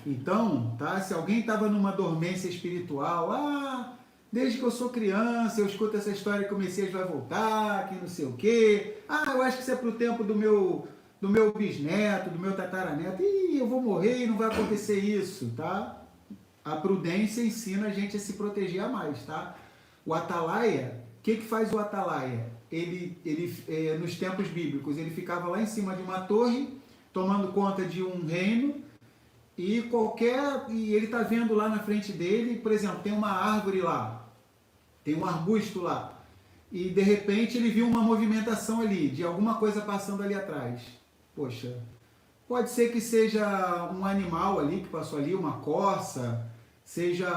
Então, tá? Se alguém estava numa dormência espiritual, desde que eu sou criança, eu escuto essa história que o Messias vai voltar, que não sei o quê. Eu acho que isso é pro tempo do meu bisneto, do meu tataraneto. Eu vou morrer e não vai acontecer isso, tá? A prudência ensina a gente a se proteger a mais, tá? O atalaia, o que faz o atalaia? Ele nos tempos bíblicos, ele ficava lá em cima de uma torre, tomando conta de um reino, e ele está vendo lá na frente dele, por exemplo, tem uma árvore lá, tem um arbusto lá, e de repente ele viu uma movimentação ali, de alguma coisa passando ali atrás. Poxa, pode ser que seja um animal ali que passou ali, uma corça, seja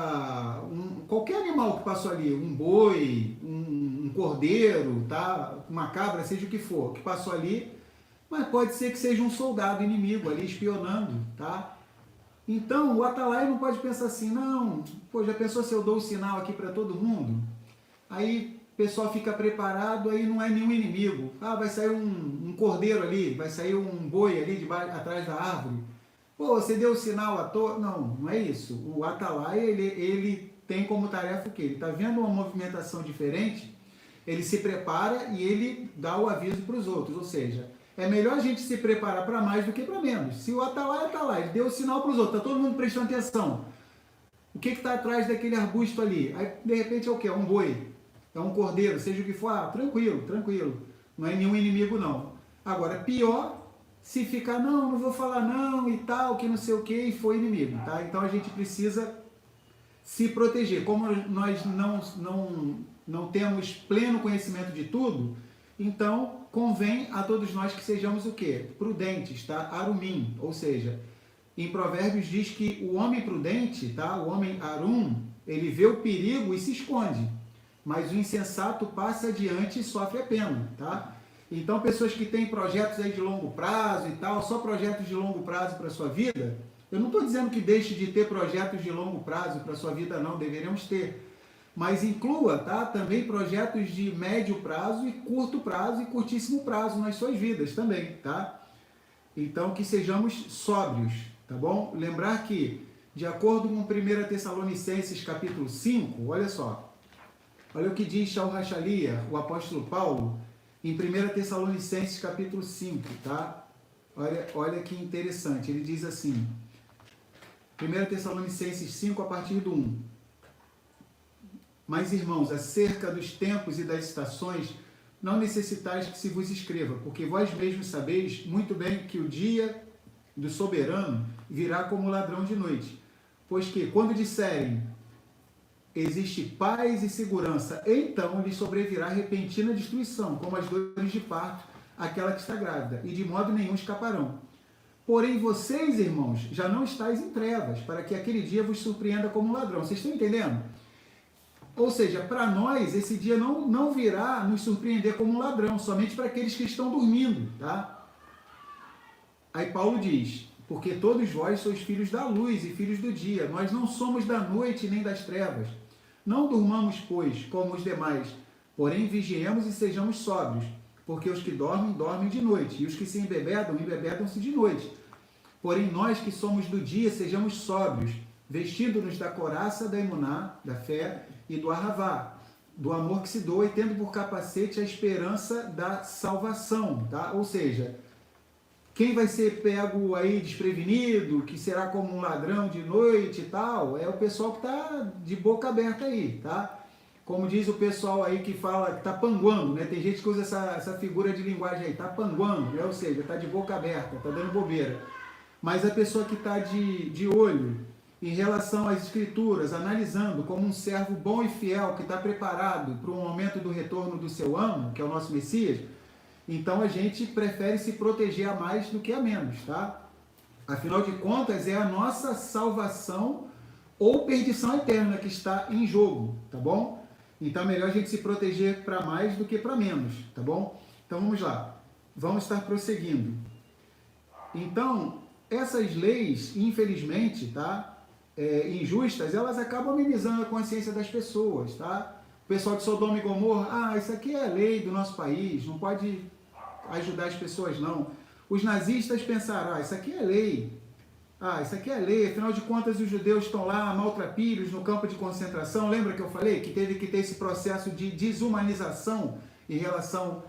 qualquer animal que passou ali, um boi, um cordeiro, tá? Uma cabra, seja o que for, que passou ali, mas pode ser que seja um soldado inimigo ali espionando, tá? Então, o atalaia não pode pensar assim, não, já pensou se eu dou o sinal aqui para todo mundo? Aí o pessoal fica preparado, aí não é nenhum inimigo. Vai sair um cordeiro ali, vai sair um boi ali atrás da árvore. Você deu o sinal à toa? Não é isso. O atalaia, ele tem como tarefa o quê? Ele está vendo uma movimentação diferente, ele se prepara e ele dá o aviso para os outros, ou seja, é melhor a gente se preparar para mais do que para menos. Se o atalaia está lá, ele deu o sinal para os outros, está todo mundo prestando atenção. O que está atrás daquele arbusto ali? Aí, de repente, é o quê? É um boi, é um cordeiro, seja o que for, tranquilo. Não é nenhum inimigo, não. Agora, pior, se ficar, não vou falar não e tal, que não sei o que, e foi inimigo, tá? Então, a gente precisa se proteger. Como nós não temos pleno conhecimento de tudo, então, convém a todos nós que sejamos o quê? Prudentes, tá? Arumim, ou seja, em Provérbios diz que o homem prudente, tá? O homem arum, ele vê o perigo e se esconde, mas o insensato passa adiante e sofre a pena, tá? Então, pessoas que têm projetos aí de longo prazo e tal, só projetos de longo prazo para a sua vida, eu não estou dizendo que deixe de ter projetos de longo prazo para a sua vida, não, deveríamos ter. Mas inclua, tá, também projetos de médio prazo e curto prazo e curtíssimo prazo nas suas vidas também, tá? Então, que sejamos sóbrios, tá bom? Lembrar que, de acordo com 1 Tessalonicenses capítulo 5, olha só, olha o que diz Shaul Hachalia, o apóstolo Paulo, em 1 Tessalonicenses capítulo 5, tá? Olha que interessante, ele diz assim, 1 Tessalonicenses 5, a partir do 1. Mas, irmãos, acerca dos tempos e das estações, não necessitais que se vos escreva, porque vós mesmos sabeis muito bem que o dia do soberano virá como ladrão de noite. Pois que, quando disserem, existe paz e segurança, então lhes sobrevirá repentina destruição, como as dores de parto, aquela que está grávida, e de modo nenhum escaparão. Porém, vocês, irmãos, já não estáis em trevas, para que aquele dia vos surpreenda como ladrão. Vocês estão entendendo? Ou seja, para nós, esse dia não virá nos surpreender como ladrão, somente para aqueles que estão dormindo, tá? Aí Paulo diz, porque todos vós sois filhos da luz e filhos do dia, nós não somos da noite nem das trevas. Não durmamos, pois, como os demais, porém vigiemos e sejamos sóbrios, porque os que dormem, dormem de noite, e os que se embebedam, embebedam-se de noite. Porém nós que somos do dia, sejamos sóbrios, vestindo-nos da couraça da emuná, da fé, e do arravá, do amor que se doa, e tendo por capacete a esperança da salvação, tá? Ou seja, quem vai ser pego aí desprevenido, que será como um ladrão de noite e tal, é o pessoal que está de boca aberta aí, tá? Como diz o pessoal aí que fala que está panguando, né? Tem gente que usa essa figura de linguagem aí, está panguando, né? Ou seja, está de boca aberta, está dando bobeira. Mas a pessoa que está de olho em relação às escrituras, analisando como um servo bom e fiel que está preparado para o momento do retorno do seu amo, que é o nosso Messias, então a gente prefere se proteger a mais do que a menos, tá? Afinal de contas, é a nossa salvação ou perdição eterna que está em jogo, tá bom? Então é melhor a gente se proteger para mais do que para menos, tá bom? Então vamos lá, vamos estar prosseguindo. Então, essas leis, infelizmente, tá? Injustas, elas acabam amenizando a consciência das pessoas, tá? O pessoal de Sodoma e Gomorra, isso aqui é a lei do nosso país, não pode ajudar as pessoas não. Os nazistas pensaram, isso aqui é lei, isso aqui é lei, afinal de contas os judeus estão lá maltrapilhos no campo de concentração, lembra que eu falei que teve que ter esse processo de desumanização em relação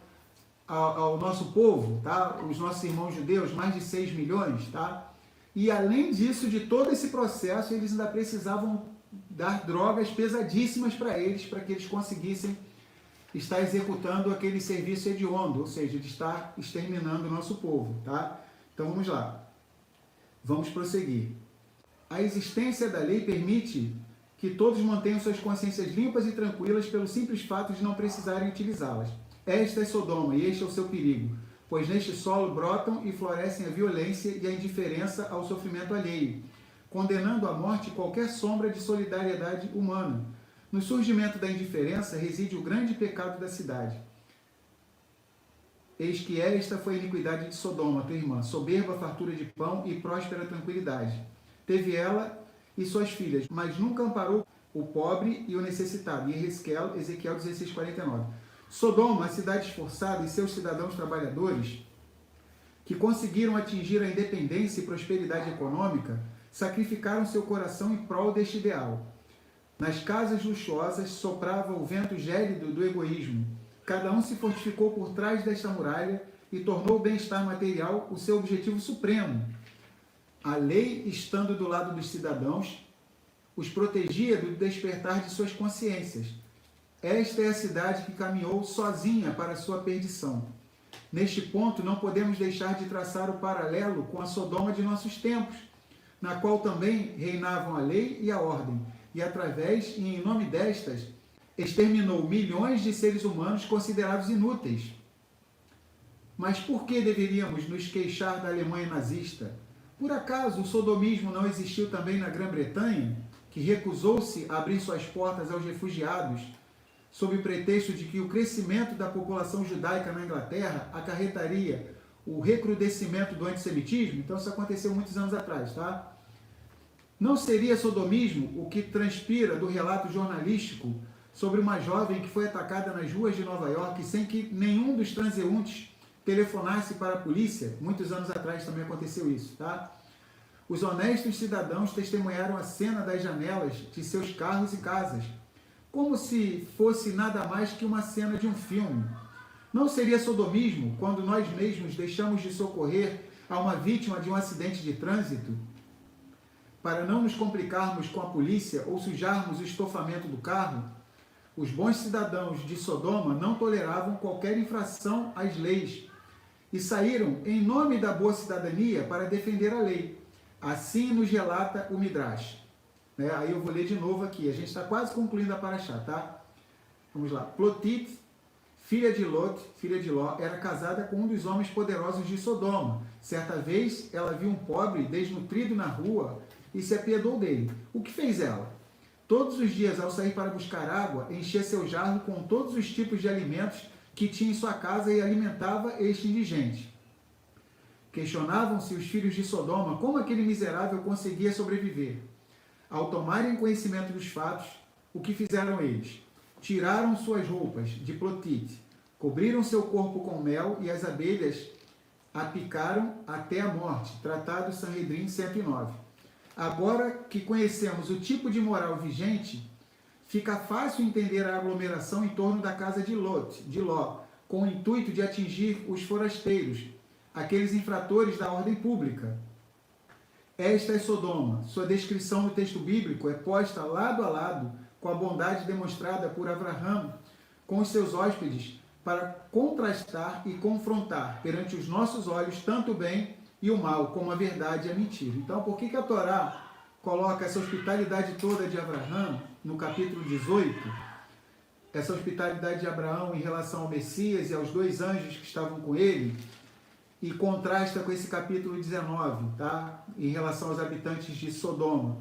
ao nosso povo, tá? Os nossos irmãos judeus, mais de 6 milhões, tá? E além disso, de todo esse processo, eles ainda precisavam dar drogas pesadíssimas para eles, para que eles conseguissem estar executando aquele serviço hediondo, ou seja, de estar exterminando o nosso povo, tá? Então vamos lá. Vamos prosseguir. A existência da lei permite que todos mantenham suas consciências limpas e tranquilas pelo simples fato de não precisarem utilizá-las. Esta é Sodoma e este é o seu perigo, pois neste solo brotam e florescem a violência e a indiferença ao sofrimento alheio, condenando à morte qualquer sombra de solidariedade humana. No surgimento da indiferença reside o grande pecado da cidade. Eis que esta foi a iniquidade de Sodoma, tua irmã, soberba fartura de pão e próspera tranquilidade. Teve ela e suas filhas, mas nunca amparou o pobre e o necessitado. E Ezequiel 16:49. Sodoma, a cidade esforçada e seus cidadãos trabalhadores, que conseguiram atingir a independência e prosperidade econômica, sacrificaram seu coração em prol deste ideal. Nas casas luxuosas soprava o vento gélido do egoísmo. Cada um se fortificou por trás desta muralha e tornou o bem-estar material o seu objetivo supremo. A lei, estando do lado dos cidadãos, os protegia do despertar de suas consciências. Esta é a cidade que caminhou sozinha para a sua perdição. Neste ponto, não podemos deixar de traçar o paralelo com a Sodoma de nossos tempos, na qual também reinavam a lei e a ordem, e através e em nome destas, exterminou milhões de seres humanos considerados inúteis. Mas por que deveríamos nos queixar da Alemanha nazista? Por acaso o sodomismo não existiu também na Grã-Bretanha, que recusou-se a abrir suas portas aos refugiados, sob o pretexto de que o crescimento da população judaica na Inglaterra acarretaria o recrudescimento do antissemitismo? Então isso aconteceu muitos anos atrás, tá? Não seria sodomismo o que transpira do relato jornalístico sobre uma jovem que foi atacada nas ruas de Nova York sem que nenhum dos transeuntes telefonasse para a polícia? Muitos anos atrás também aconteceu isso, tá? Os honestos cidadãos testemunharam a cena das janelas de seus carros e casas, como se fosse nada mais que uma cena de um filme. Não seria sodomismo quando nós mesmos deixamos de socorrer a uma vítima de um acidente de trânsito para não nos complicarmos com a polícia ou sujarmos o estofamento do carro? Os bons cidadãos de Sodoma não toleravam qualquer infração às leis e saíram em nome da boa cidadania para defender a lei. Assim nos relata o Midrash. Aí eu vou ler de novo aqui, a gente está quase concluindo a paraxá, tá? Vamos lá. Plotit, filha de Ló, era casada com um dos homens poderosos de Sodoma. Certa vez, ela viu um pobre desnutrido na rua e se apiedou dele. O que fez ela? Todos os dias, ao sair para buscar água, enchia seu jarro com todos os tipos de alimentos que tinha em sua casa e alimentava este indigente. Questionavam-se os filhos de Sodoma como aquele miserável conseguia sobreviver. Ao tomarem conhecimento dos fatos, o que fizeram eles? Tiraram suas roupas de Plotit, cobriram seu corpo com mel e as abelhas a picaram até a morte. Tratado Sanhedrin 109. Agora que conhecemos o tipo de moral vigente, fica fácil entender a aglomeração em torno da casa de Ló, com o intuito de atingir os forasteiros, aqueles infratores da ordem pública. Esta é Sodoma. Sua descrição no texto bíblico é posta lado a lado com a bondade demonstrada por Abraham com os seus hóspedes para contrastar e confrontar perante os nossos olhos tanto o bem e o mal, como a verdade e a mentira. Então, por que a Torá coloca essa hospitalidade toda de Abraão no capítulo 18, essa hospitalidade de Abraão em relação ao Messias e aos 2 anjos que estavam com ele, e contrasta com esse capítulo 19, tá? Em relação aos habitantes de Sodoma.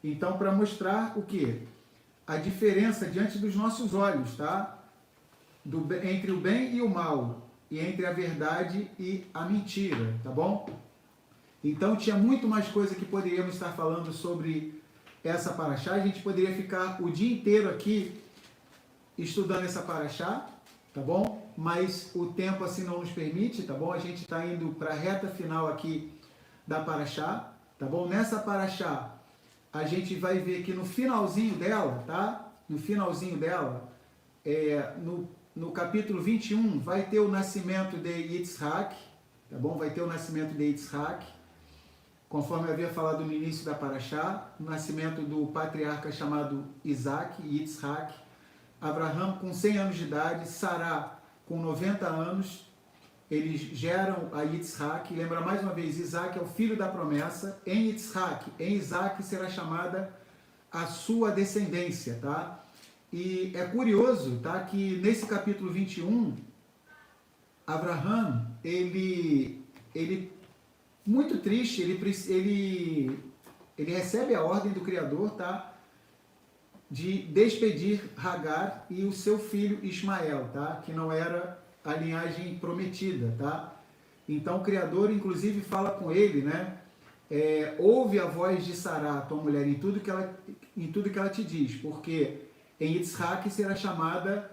Então, para mostrar o quê? A diferença diante dos nossos olhos, tá? Entre o bem e o mal, e entre a verdade e a mentira, tá bom? Então, tinha muito mais coisa que poderíamos estar falando sobre essa paraxá. A gente poderia ficar o dia inteiro aqui estudando essa paraxá, tá bom? Mas o tempo assim não nos permite, tá bom? A gente está indo para a reta final aqui da paraxá, tá bom? Nessa paraxá, a gente vai ver que no finalzinho dela, tá? No finalzinho dela, no capítulo 21, vai ter o nascimento de Yitzhak, tá bom? Vai ter o nascimento de Yitzhak, conforme eu havia falado no início da paraxá, o nascimento do patriarca chamado Isaac, Yitzhak, Abraham com 100 anos de idade, Sará com 90 anos, eles geram a Yitzhak. Lembra mais uma vez, Isaac é o filho da promessa. Em Yitzhak, em Isaac será chamada a sua descendência, tá? E é curioso, tá, que nesse capítulo 21, Abraham, ele muito triste, ele recebe a ordem do Criador, tá, de despedir Hagar e o seu filho Ismael, tá, que não era a linhagem prometida, tá? Então o Criador, inclusive, fala com ele, né? Ouve a voz de Sará, tua mulher, em tudo que ela te diz, porque em Yitzhak será chamada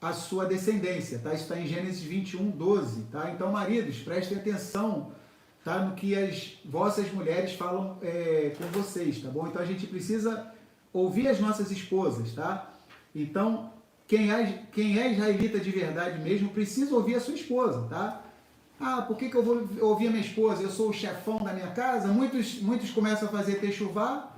a sua descendência, tá? Isso está em Gênesis 21, 12, tá? Então, maridos, prestem atenção, tá, no que as vossas mulheres falam com vocês, tá bom? Então a gente precisa ouvir as nossas esposas, tá? Então, quem é israelita de verdade mesmo, precisa ouvir a sua esposa, tá? Ah, por que eu vou ouvir a minha esposa? Eu sou o chefão da minha casa? Muitos começam a fazer techuvá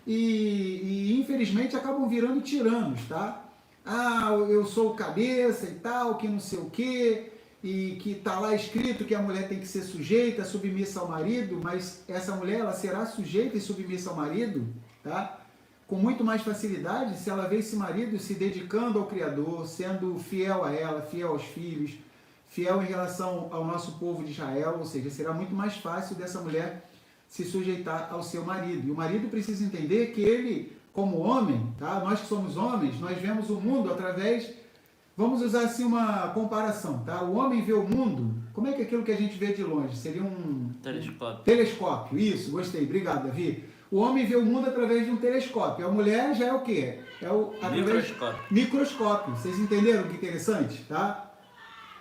e infelizmente acabam virando tiranos, tá? Ah, eu sou o cabeça e tal, que não sei o quê, e que está lá escrito que a mulher tem que ser sujeita, submissa ao marido, mas essa mulher, ela será sujeita e submissa ao marido, tá? Com muito mais facilidade se ela vê esse marido se dedicando ao Criador, sendo fiel a ela, fiel aos filhos, fiel em relação ao nosso povo de Israel, ou seja, será muito mais fácil dessa mulher se sujeitar ao seu marido. E o marido precisa entender que ele, como homem, tá? Nós que somos homens, nós vemos o mundo através, vamos usar assim uma comparação, tá? O homem vê o mundo, como é que é aquilo que a gente vê de longe? Seria um Telescópio. Telescópio, isso, gostei, obrigado, Davi. O homem vê o mundo através de um telescópio. A mulher já é o quê? Microscópio. Microscópio. Vocês entenderam que interessante? Tá?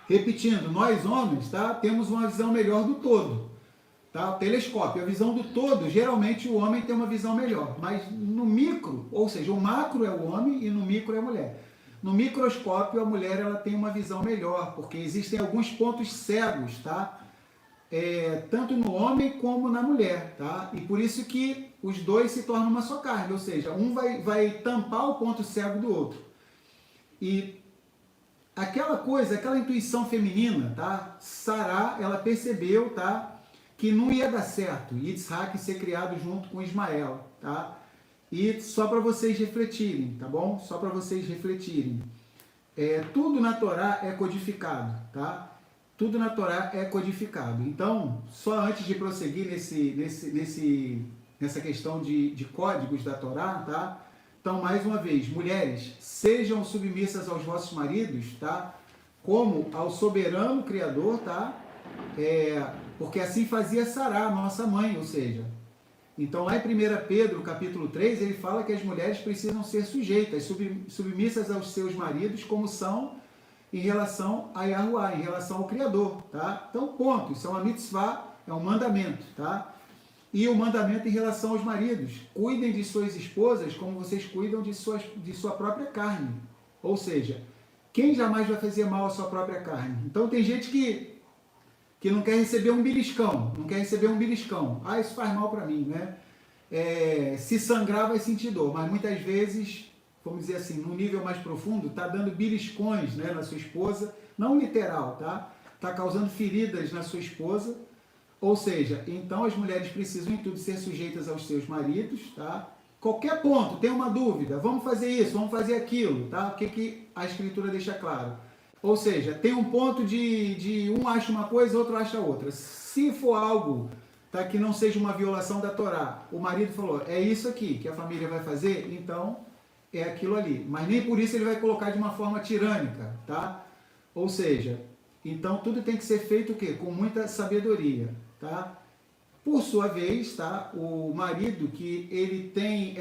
Repetindo, nós homens, tá, temos uma visão melhor do todo. Tá? O telescópio, a visão do todo, geralmente o homem tem uma visão melhor. Mas no micro, ou seja, o macro é o homem e no micro é a mulher. No microscópio, a mulher ela tem uma visão melhor, porque existem alguns pontos cegos, tá? Tanto no homem como na mulher, tá? E por isso que os dois se tornam uma só carne, ou seja, um vai tampar o ponto cego do outro. E aquela intuição feminina, tá? Sará, ela percebeu, tá, que não ia dar certo Yitzhak ser criado junto com Ismael, tá? E só para vocês refletirem, tá bom? Só para vocês refletirem. Tudo na Torá é codificado, tá? Tudo na Torá é codificado. Então, só antes de prosseguir nessa questão de códigos da Torá, tá? Então, mais uma vez, mulheres, sejam submissas aos vossos maridos, tá? Como ao soberano Criador, tá? Porque assim fazia Sará, nossa mãe, ou seja. Então, lá em 1 Pedro, capítulo 3, ele fala que as mulheres precisam ser sujeitas, submissas aos seus maridos, como são em relação a Yahuwá, em relação ao Criador, tá? Então, ponto. Isso é uma mitzvah, é um mandamento, tá? E o mandamento em relação aos maridos. Cuidem de suas esposas como vocês cuidam de sua própria carne. Ou seja, quem jamais vai fazer mal à sua própria carne? Então, tem gente que não quer receber um beliscão, Ah, isso faz mal para mim, né? Se sangrar vai sentir dor, mas muitas vezes, vamos dizer assim, num nível mais profundo, está dando beliscões, né, na sua esposa, não literal, tá? Está causando feridas na sua esposa, Ou seja, então as mulheres precisam em tudo ser sujeitas aos seus maridos, tá? Qualquer ponto, tem uma dúvida, vamos fazer isso, vamos fazer aquilo, tá? O que a Escritura deixa claro? Ou seja, tem um ponto de um acha uma coisa, outro acha outra. Se for algo, tá, que não seja uma violação da Torá, o marido falou, é isso aqui que a família vai fazer, então é aquilo ali. Mas nem por isso ele vai colocar de uma forma tirânica, tá? Ou seja, então tudo tem que ser feito o quê? Com muita sabedoria, tá? Por sua vez, tá? O marido que ele tem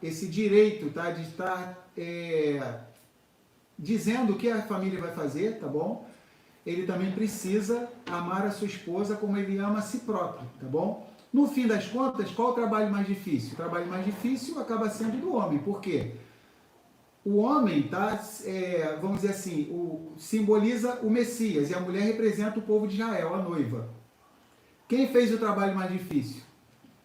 esse direito, tá? De estar dizendo o que a família vai fazer, tá bom? Ele também precisa amar a sua esposa como ele ama a si próprio, tá bom? No fim das contas, qual o trabalho mais difícil? O trabalho mais difícil acaba sendo do homem. Por quê? O homem, tá, vamos dizer assim, simboliza o Messias e a mulher representa o povo de Israel, a noiva. Quem fez o trabalho mais difícil?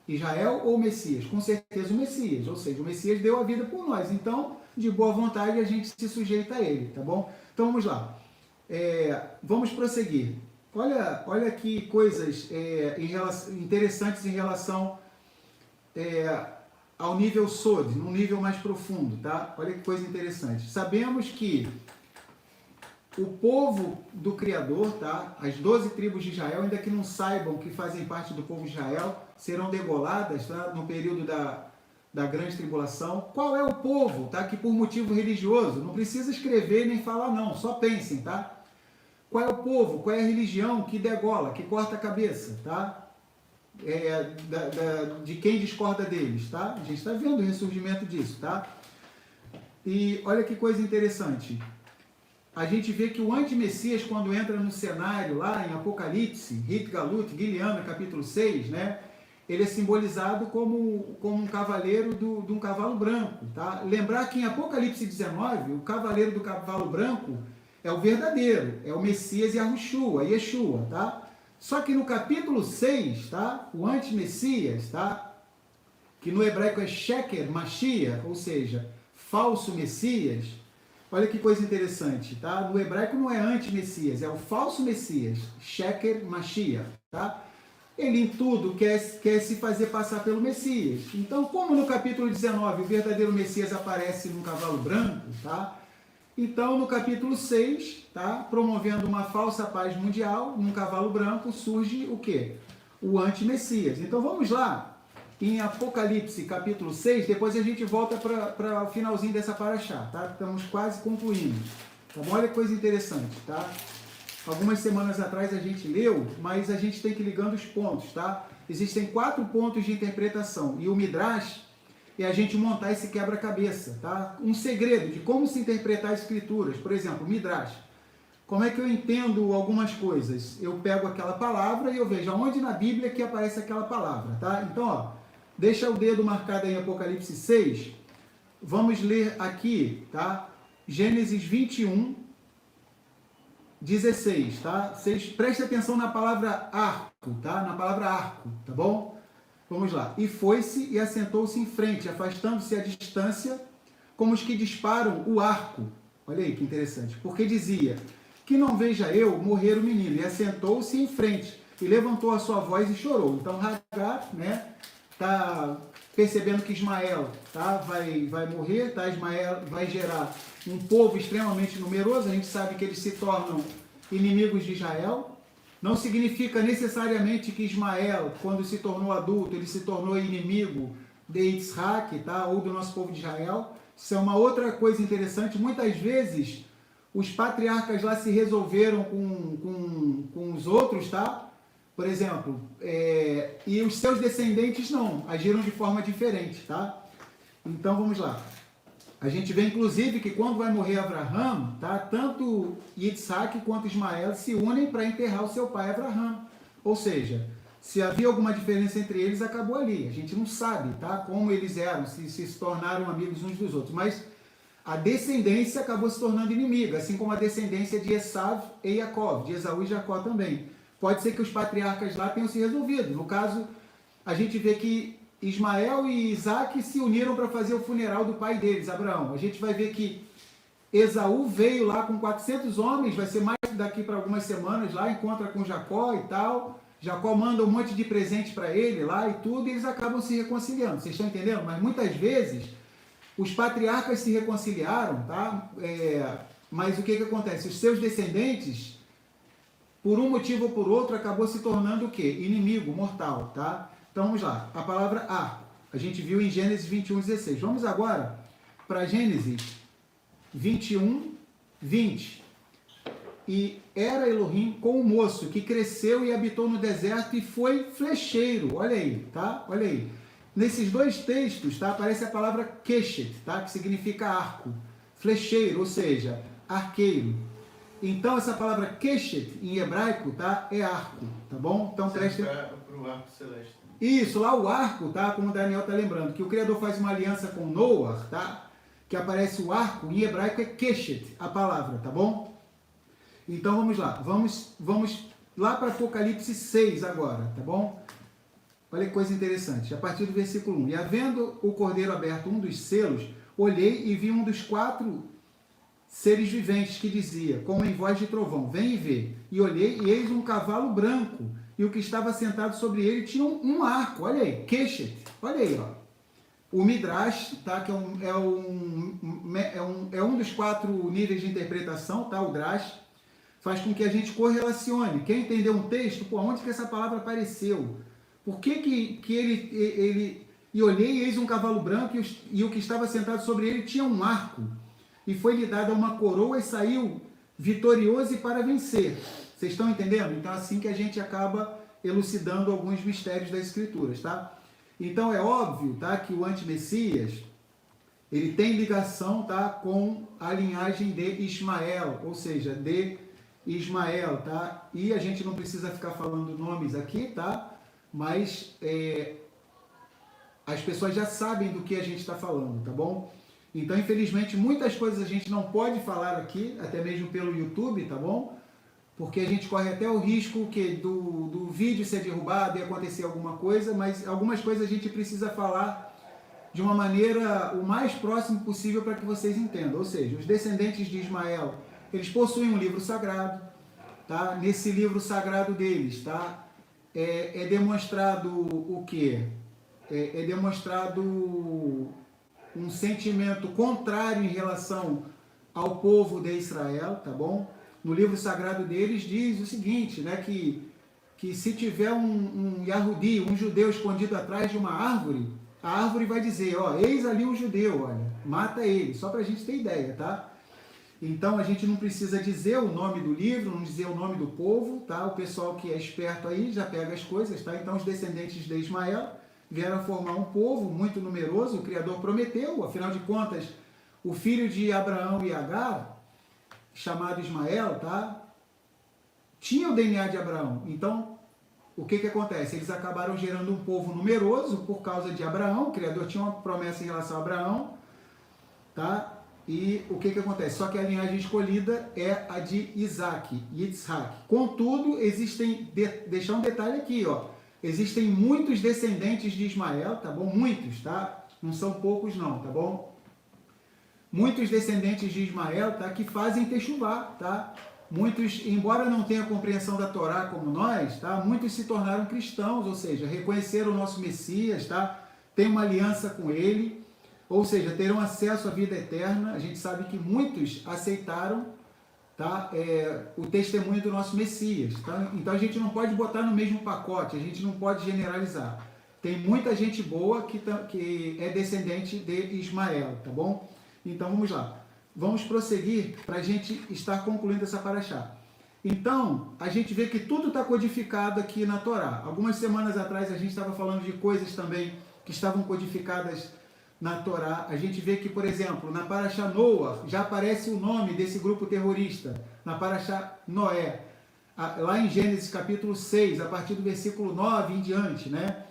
Israel ou o Messias? Com certeza o Messias, ou seja, o Messias deu a vida por nós. Então, de boa vontade, a gente se sujeita a ele, tá bom? Então, vamos lá. Vamos prosseguir. Olha que coisas interessantes em relação ao nível Sod, num nível mais profundo, tá? Olha que coisa interessante. Sabemos que o povo do Criador, tá? As 12 tribos de Israel, ainda que não saibam que fazem parte do povo de Israel, serão degoladas, tá? No período da grande tribulação. Qual é o povo, tá? Que por motivo religioso, não precisa escrever nem falar não, só pensem, tá? Qual é o povo, qual é a religião que degola, que corta a cabeça, tá? De quem discorda deles, tá? A gente está vendo o ressurgimento disso, tá? E olha que coisa interessante. A gente vê que o anti-Messias, quando entra no cenário lá em Apocalipse, Rit Galut, Guiliana, capítulo 6, né? Ele é simbolizado como um cavaleiro de um cavalo branco, tá? Lembrar que em Apocalipse 19, o cavaleiro do cavalo branco é o verdadeiro, é o Messias Yahushua, Yeshua, tá? Só que no capítulo 6, tá? O anti-Messias, tá? Que no hebraico é Sheker Mashiach, ou seja, falso Messias. Olha que coisa interessante, tá? No hebraico não é anti-Messias, é o falso Messias, Sheker Mashiach, tá? Ele em tudo quer se fazer passar pelo Messias. Então, como no capítulo 19 o verdadeiro Messias aparece num cavalo branco, tá? Então, no capítulo 6, tá? Promovendo uma falsa paz mundial, num cavalo branco, surge o quê? O anti-Messias. Então, vamos lá, em Apocalipse, capítulo 6, depois a gente volta para o finalzinho dessa paraxá, tá? Estamos quase concluindo. Tá bom? Olha que coisa interessante, tá? Algumas semanas atrás a gente leu, mas a gente tem que ir ligando os pontos, tá? Existem 4 pontos de interpretação, e o Midrash é a gente montar esse quebra-cabeça, tá? Um segredo de como se interpretar as escrituras. Por exemplo, Midrash. Como é que eu entendo algumas coisas? Eu pego aquela palavra e eu vejo aonde na Bíblia que aparece aquela palavra, tá? Então, ó, deixa o dedo marcado aí em Apocalipse 6. Vamos ler aqui, tá? Gênesis 21, 16, tá? Vocês prestem atenção na palavra arco, tá? Na palavra arco, tá bom? Vamos lá. E foi-se e assentou-se em frente, afastando-se à distância, como os que disparam o arco. Olha aí que interessante. Porque dizia, que não veja eu morrer o menino. E assentou-se em frente, e levantou a sua voz e chorou. Então Hagar, né, tá percebendo que Ismael, tá, vai morrer, tá? Ismael vai gerar um povo extremamente numeroso. A gente sabe que eles se tornam inimigos de Israel. Não significa necessariamente que Ismael, quando se tornou adulto, ele se tornou inimigo de Yitzhak, tá? Ou do nosso povo de Israel. Isso é uma outra coisa interessante. Muitas vezes, os patriarcas lá se resolveram com os outros, tá? Por exemplo, e os seus descendentes não, agiram de forma diferente, tá? Então, vamos lá. A gente vê, inclusive, que quando vai morrer Abraham, tá? Tanto Yitzhak quanto Ismael se unem para enterrar o seu pai Abraham. Ou seja, se havia alguma diferença entre eles, acabou ali. A gente não sabe, tá? Como eles eram, se tornaram amigos uns dos outros. Mas a descendência acabou se tornando inimiga, assim como a descendência de Esav e Jacó, de Esaú e Jacó também. Pode ser que os patriarcas lá tenham se resolvido. No caso, a gente vê que Ismael e Isaac se uniram para fazer o funeral do pai deles, Abraão. A gente vai ver que Esaú veio lá com 400 homens, vai ser mais daqui para algumas semanas lá, encontra com Jacó e tal. Jacó manda um monte de presente para ele lá e tudo, e eles acabam se reconciliando. Vocês estão entendendo? Mas muitas vezes os patriarcas se reconciliaram, tá? Mas o que acontece? Os seus descendentes, por um motivo ou por outro, acabou se tornando o quê? Inimigo, mortal, tá? Então vamos lá. A palavra arco, a gente viu em Gênesis 21:16. Vamos agora para Gênesis 21:20. E era Elohim com um moço que cresceu e habitou no deserto e foi flecheiro. Olha aí, tá? Olha aí. Nesses dois textos, tá? Aparece a palavra keshet, tá? Que significa arco. Flecheiro, ou seja, arqueiro. Então, essa palavra keshet, em hebraico, tá? É arco, tá bom? Então, preste... Para o arco celeste. Isso, lá o arco, tá? Como o Daniel tá lembrando, que o Criador faz uma aliança com Noah, tá? Que aparece o arco, em hebraico é keshet, a palavra, tá bom? Então vamos lá, vamos lá para Apocalipse 6 agora, tá bom? Olha que coisa interessante, a partir do versículo 1. E havendo o cordeiro aberto um dos selos, olhei e vi um dos 4 seres viventes que dizia, como em voz de trovão, vem e vê. E olhei e eis um cavalo branco, e o que estava sentado sobre ele tinha um arco, olha aí, keshet, olha aí, ó. O Midrash, tá, que é um dos 4 níveis de interpretação, tá, o Drash, faz com que a gente correlacione. Quem entendeu um texto, por onde que essa palavra apareceu? Por que ele... E olhei e eis um cavalo branco e o que estava sentado sobre ele tinha um arco. E foi-lhe dada uma coroa e saiu vitorioso e para vencer. Vocês estão entendendo? Então é assim que a gente acaba elucidando alguns mistérios das Escrituras, tá? Então é óbvio, tá, que o anti-Messias, ele tem ligação, tá, com a linhagem de Ismael, ou seja, de Ismael, tá? E a gente não precisa ficar falando nomes aqui, tá? Mas as pessoas já sabem do que a gente está falando, tá bom? Então, infelizmente, muitas coisas a gente não pode falar aqui, até mesmo pelo YouTube, tá bom? Porque a gente corre até o risco do vídeo ser derrubado e acontecer alguma coisa, mas algumas coisas a gente precisa falar de uma maneira o mais próximo possível para que vocês entendam. Ou seja, os descendentes de Ismael, eles possuem um livro sagrado, tá? Nesse livro sagrado deles, tá? É demonstrado o quê? É demonstrado um sentimento contrário em relação ao povo de Israel, tá bom? No livro sagrado deles diz o seguinte, né? Que se tiver um Yahudi, um judeu escondido atrás de uma árvore, a árvore vai dizer, ó, eis ali um judeu, olha, mata ele, só para a gente ter ideia, tá? Então a gente não precisa dizer o nome do livro, não dizer o nome do povo, tá? O pessoal que é esperto aí já pega as coisas, tá? Então os descendentes de Ismael vieram formar um povo muito numeroso, o Criador prometeu, afinal de contas, o filho de Abraão e Agar, chamado Ismael, tá? Tinha o DNA de Abraão. Então, o que acontece? Eles acabaram gerando um povo numeroso por causa de Abraão, o Criador tinha uma promessa em relação a Abraão, tá? E o que acontece? Só que a linhagem escolhida é a de Isaac, Yitzhak. Contudo, deixar um detalhe aqui, ó. Existem muitos descendentes de Ismael, tá bom? Muitos, tá? Não são poucos não, tá bom? Muitos descendentes de Ismael, tá? Que fazem techuvá, tá? Muitos, embora não tenham compreensão da Torá como nós, tá? Muitos se tornaram cristãos, ou seja, reconheceram o nosso Messias, tá? Tem uma aliança com ele, ou seja, terão acesso à vida eterna. A gente sabe que muitos aceitaram, tá? O testemunho do nosso Messias, tá? Então a gente não pode botar no mesmo pacote, a gente não pode generalizar. Tem muita gente boa que é descendente de Ismael, tá bom? Então vamos lá, vamos prosseguir para a gente estar concluindo essa paraxá. Então a gente vê que tudo está codificado aqui na Torá. Algumas semanas atrás a gente estava falando de coisas também que estavam codificadas na Torá. A gente vê que, por exemplo, na paraxá Noah, já aparece o nome desse grupo terrorista, na paraxá Noé, lá em Gênesis capítulo 6, a partir do versículo 9 em diante, né?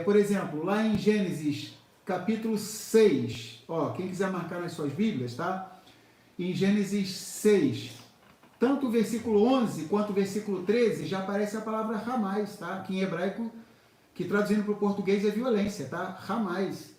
Por exemplo, lá em Gênesis capítulo 6, ó, quem quiser marcar nas suas Bíblias, tá? Em Gênesis 6, tanto o versículo 11 quanto o versículo 13, já aparece a palavra ramais, tá? Que em hebraico, que traduzindo para o português é violência, tá? Ramais.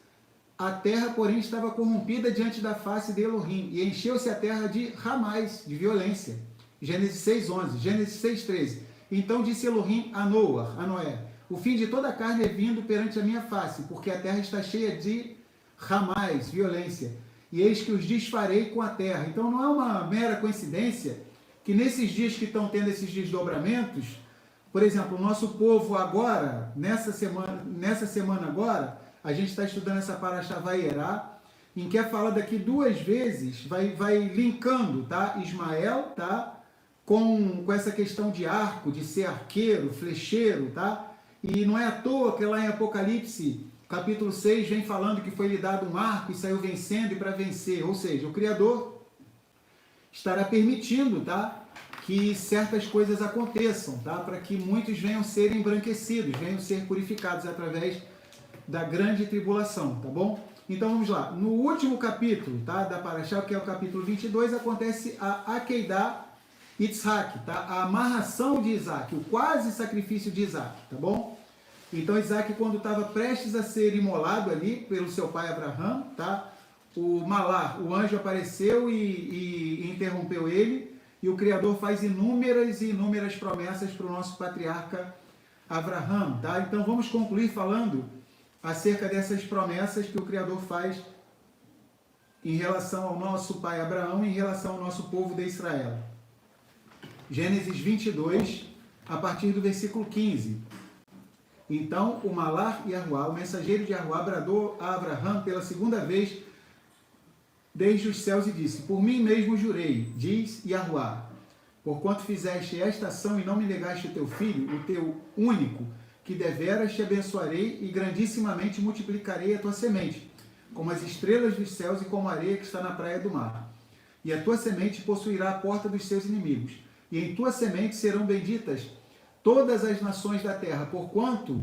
A terra, porém, estava corrompida diante da face de Elohim, e encheu-se a terra de ramais, de violência. Gênesis 6:11, Gênesis 6:13. Então disse Elohim a Noé, o fim de toda a carne é vindo perante a minha face, porque a terra está cheia de ramais, violência, e eis que os desfarei com a terra. Então não é uma mera coincidência que nesses dias que estão tendo esses desdobramentos, por exemplo, o nosso povo agora, nessa semana agora, a gente está estudando essa Parashá Vaierá, em que fala daqui 2 vezes, vai linkando, tá? Ismael, tá? Com essa questão de arco, de ser arqueiro, flecheiro, tá? E não é à toa que lá em Apocalipse, capítulo 6, vem falando que foi lhe dado um arco e saiu vencendo e para vencer. Ou seja, o Criador estará permitindo, tá? Que certas coisas aconteçam, tá? Para que muitos venham ser embranquecidos, venham ser purificados através da grande tribulação, tá bom? Então vamos lá. No último capítulo, tá? Da Parashá, que é o capítulo 22, acontece a Akedah Yitzhak, tá? A amarração de Isaac, o quase sacrifício de Isaac, tá bom? Então Isaac, quando estava prestes a ser imolado ali pelo seu pai Abraham, tá? O Malar, o anjo apareceu e interrompeu ele, e o Criador faz inúmeras e inúmeras promessas para o nosso patriarca Abraham, tá? Então vamos concluir falando acerca dessas promessas que o Criador faz em relação ao nosso pai Abraão e em relação ao nosso povo de Israel. Gênesis 22, a partir do versículo 15. Então o Malar Yahuá, o mensageiro de Yahuá, bradou a Abraham pela segunda vez desde os céus e disse: por mim mesmo jurei, diz Yahuá, porquanto fizeste esta ação e não me negaste o teu filho, o teu único, que deveras te abençoarei e grandissimamente multiplicarei a tua semente, como as estrelas dos céus e como a areia que está na praia do mar. E a tua semente possuirá a porta dos seus inimigos, e em tua semente serão benditas todas as nações da terra, porquanto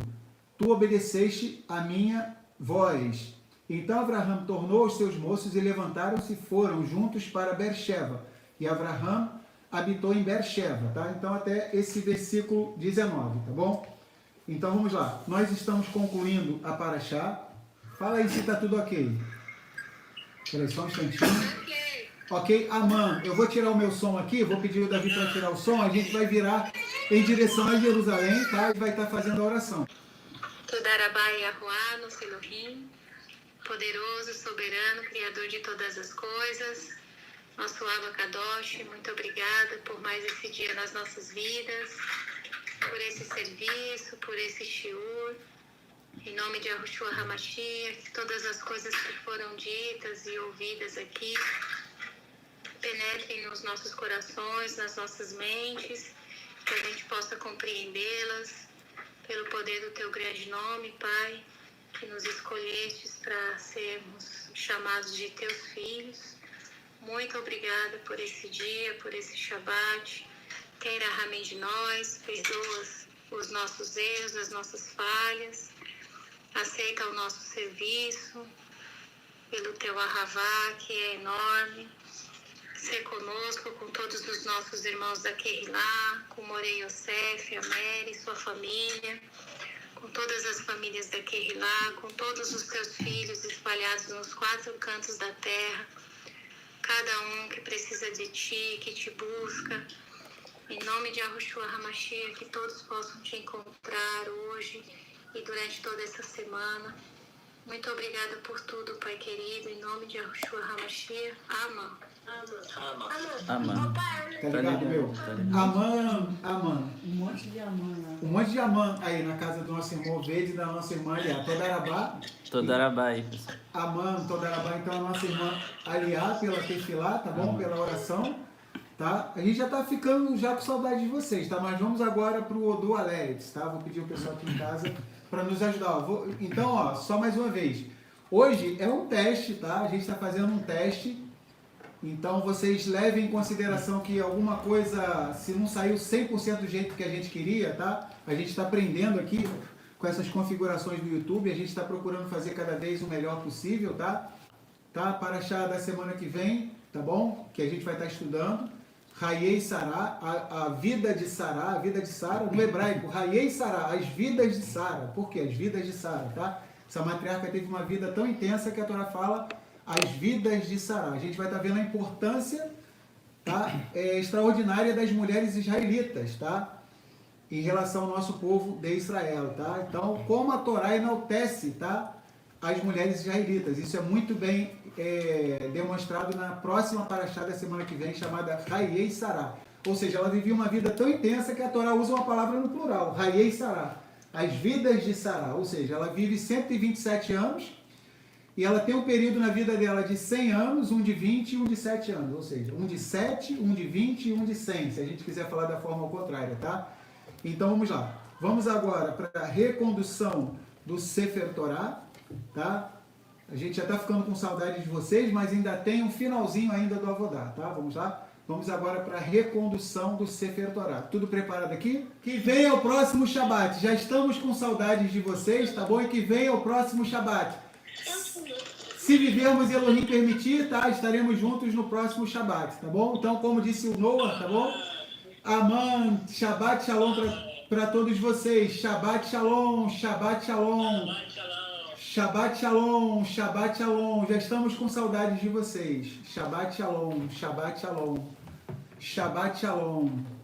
tu obedeceste a minha voz. Então Abraham tornou os seus moços e levantaram-se e foram juntos para Beersheba. E Abraham habitou em Beersheba, tá? Então até esse versículo 19, tá bom? Então vamos lá. Nós estamos concluindo a Parashá. Fala aí se está tudo ok. Espera aí só um instantinho. Ok, Amã, eu vou tirar o meu som aqui, vou pedir o Davi para tirar o som, a gente vai virar em direção a Jerusalém, tá? E vai estar fazendo a oração. Todarabá Yahuá, nosso Elohim, poderoso, soberano, criador de todas as coisas, nosso Abacadosh, muito obrigada por mais esse dia nas nossas vidas, por esse serviço, por esse shiur. Em nome de Yahushua HaMashiach, que todas as coisas que foram ditas e ouvidas aqui penetrem nos nossos corações, nas nossas mentes, que a gente possa compreendê-las pelo poder do Teu grande nome, Pai, que nos escolhestes para sermos chamados de Teus filhos. Muito obrigada por esse dia, por esse Shabat. Queira Ramen de nós, perdoa os nossos erros, as nossas falhas. Aceita o nosso serviço pelo Teu Ahavá, que é enorme. Ser conosco, com todos os nossos irmãos da Kehilá, com Morei Yosef, a Mary, sua família, com todas as famílias da Kehilá, com todos os teus filhos espalhados nos 4 cantos da terra, cada um que precisa de ti, que te busca. Em nome de Yahushua HaMashiach, que todos possam te encontrar hoje e durante toda essa semana. Muito obrigada por tudo, Pai querido, em nome de Yahushua HaMashiach. Amém. Amã. Tá ligado, meu? Tá ligado. Amã. Um monte de amã lá. Um monte de Amã aí na casa do nosso irmão Verde e da nossa irmã Aliá. Todarabá. Todarabá aí, pessoal. Amã, Todarabá, então a nossa irmã Aliá pela tefilá, tá bom? Pela oração, tá? A gente já tá ficando já com saudade de vocês, tá? Mas vamos agora pro Odu Aleretz, tá? Vou pedir o pessoal aqui em casa para nos ajudar. Então, ó, só mais uma vez. Hoje é um teste, tá? A gente está fazendo um teste. Então vocês levem em consideração que alguma coisa, se não saiu 100% do jeito que a gente queria, tá? A gente está aprendendo aqui com essas configurações do YouTube, a gente está procurando fazer cada vez o melhor possível, tá? Tá? Para achar da semana que vem, tá bom? Que a gente vai estar estudando. Raiei Sará, a vida de Sará, a vida de Sara, no hebraico, Raiei Sará, as vidas de Sara. Por quê? As vidas de Sara, tá? Essa matriarca teve uma vida tão intensa que a Torá fala as vidas de Sará. A gente vai estar vendo a importância, tá? Extraordinária das mulheres israelitas, tá? em relação ao nosso povo de Israel, tá? Então, como a Torá enaltece, tá? As mulheres israelitas. Isso é muito bem demonstrado na próxima paraxá da semana que vem, chamada Hayei Sará. Ou seja, ela vivia uma vida tão intensa que a Torá usa uma palavra no plural, Hayei Sará. As vidas de Sará. Ou seja, ela vive 127 anos e ela tem um período na vida dela de 100 anos, um de 20 e um de 7 anos. Ou seja, um de 7, um de 20 e um de 100, se a gente quiser falar da forma ao contrário, tá? Então, vamos lá. Vamos agora para a recondução do Sefer Torá, tá? A gente já está ficando com saudade de vocês, mas ainda tem um finalzinho ainda do Avodá, tá? Vamos lá? Vamos agora para a recondução do Sefer Torá. Tudo preparado aqui? Que venha o próximo Shabat. Já estamos com saudades de vocês, tá bom? E que venha o próximo Shabat. Se vivermos e Elohim permitir, tá? Estaremos juntos no próximo Shabat, tá bom? Então, como disse o Noah, tá bom? Aman, Shabat Shalom para todos vocês. Shabat Shalom, Shabat Shalom. Shabbat Shalom, Shabbat Shalom. Já estamos com saudades de vocês. Shabbat Shalom, Shabbat Shalom. Shabbat Shalom.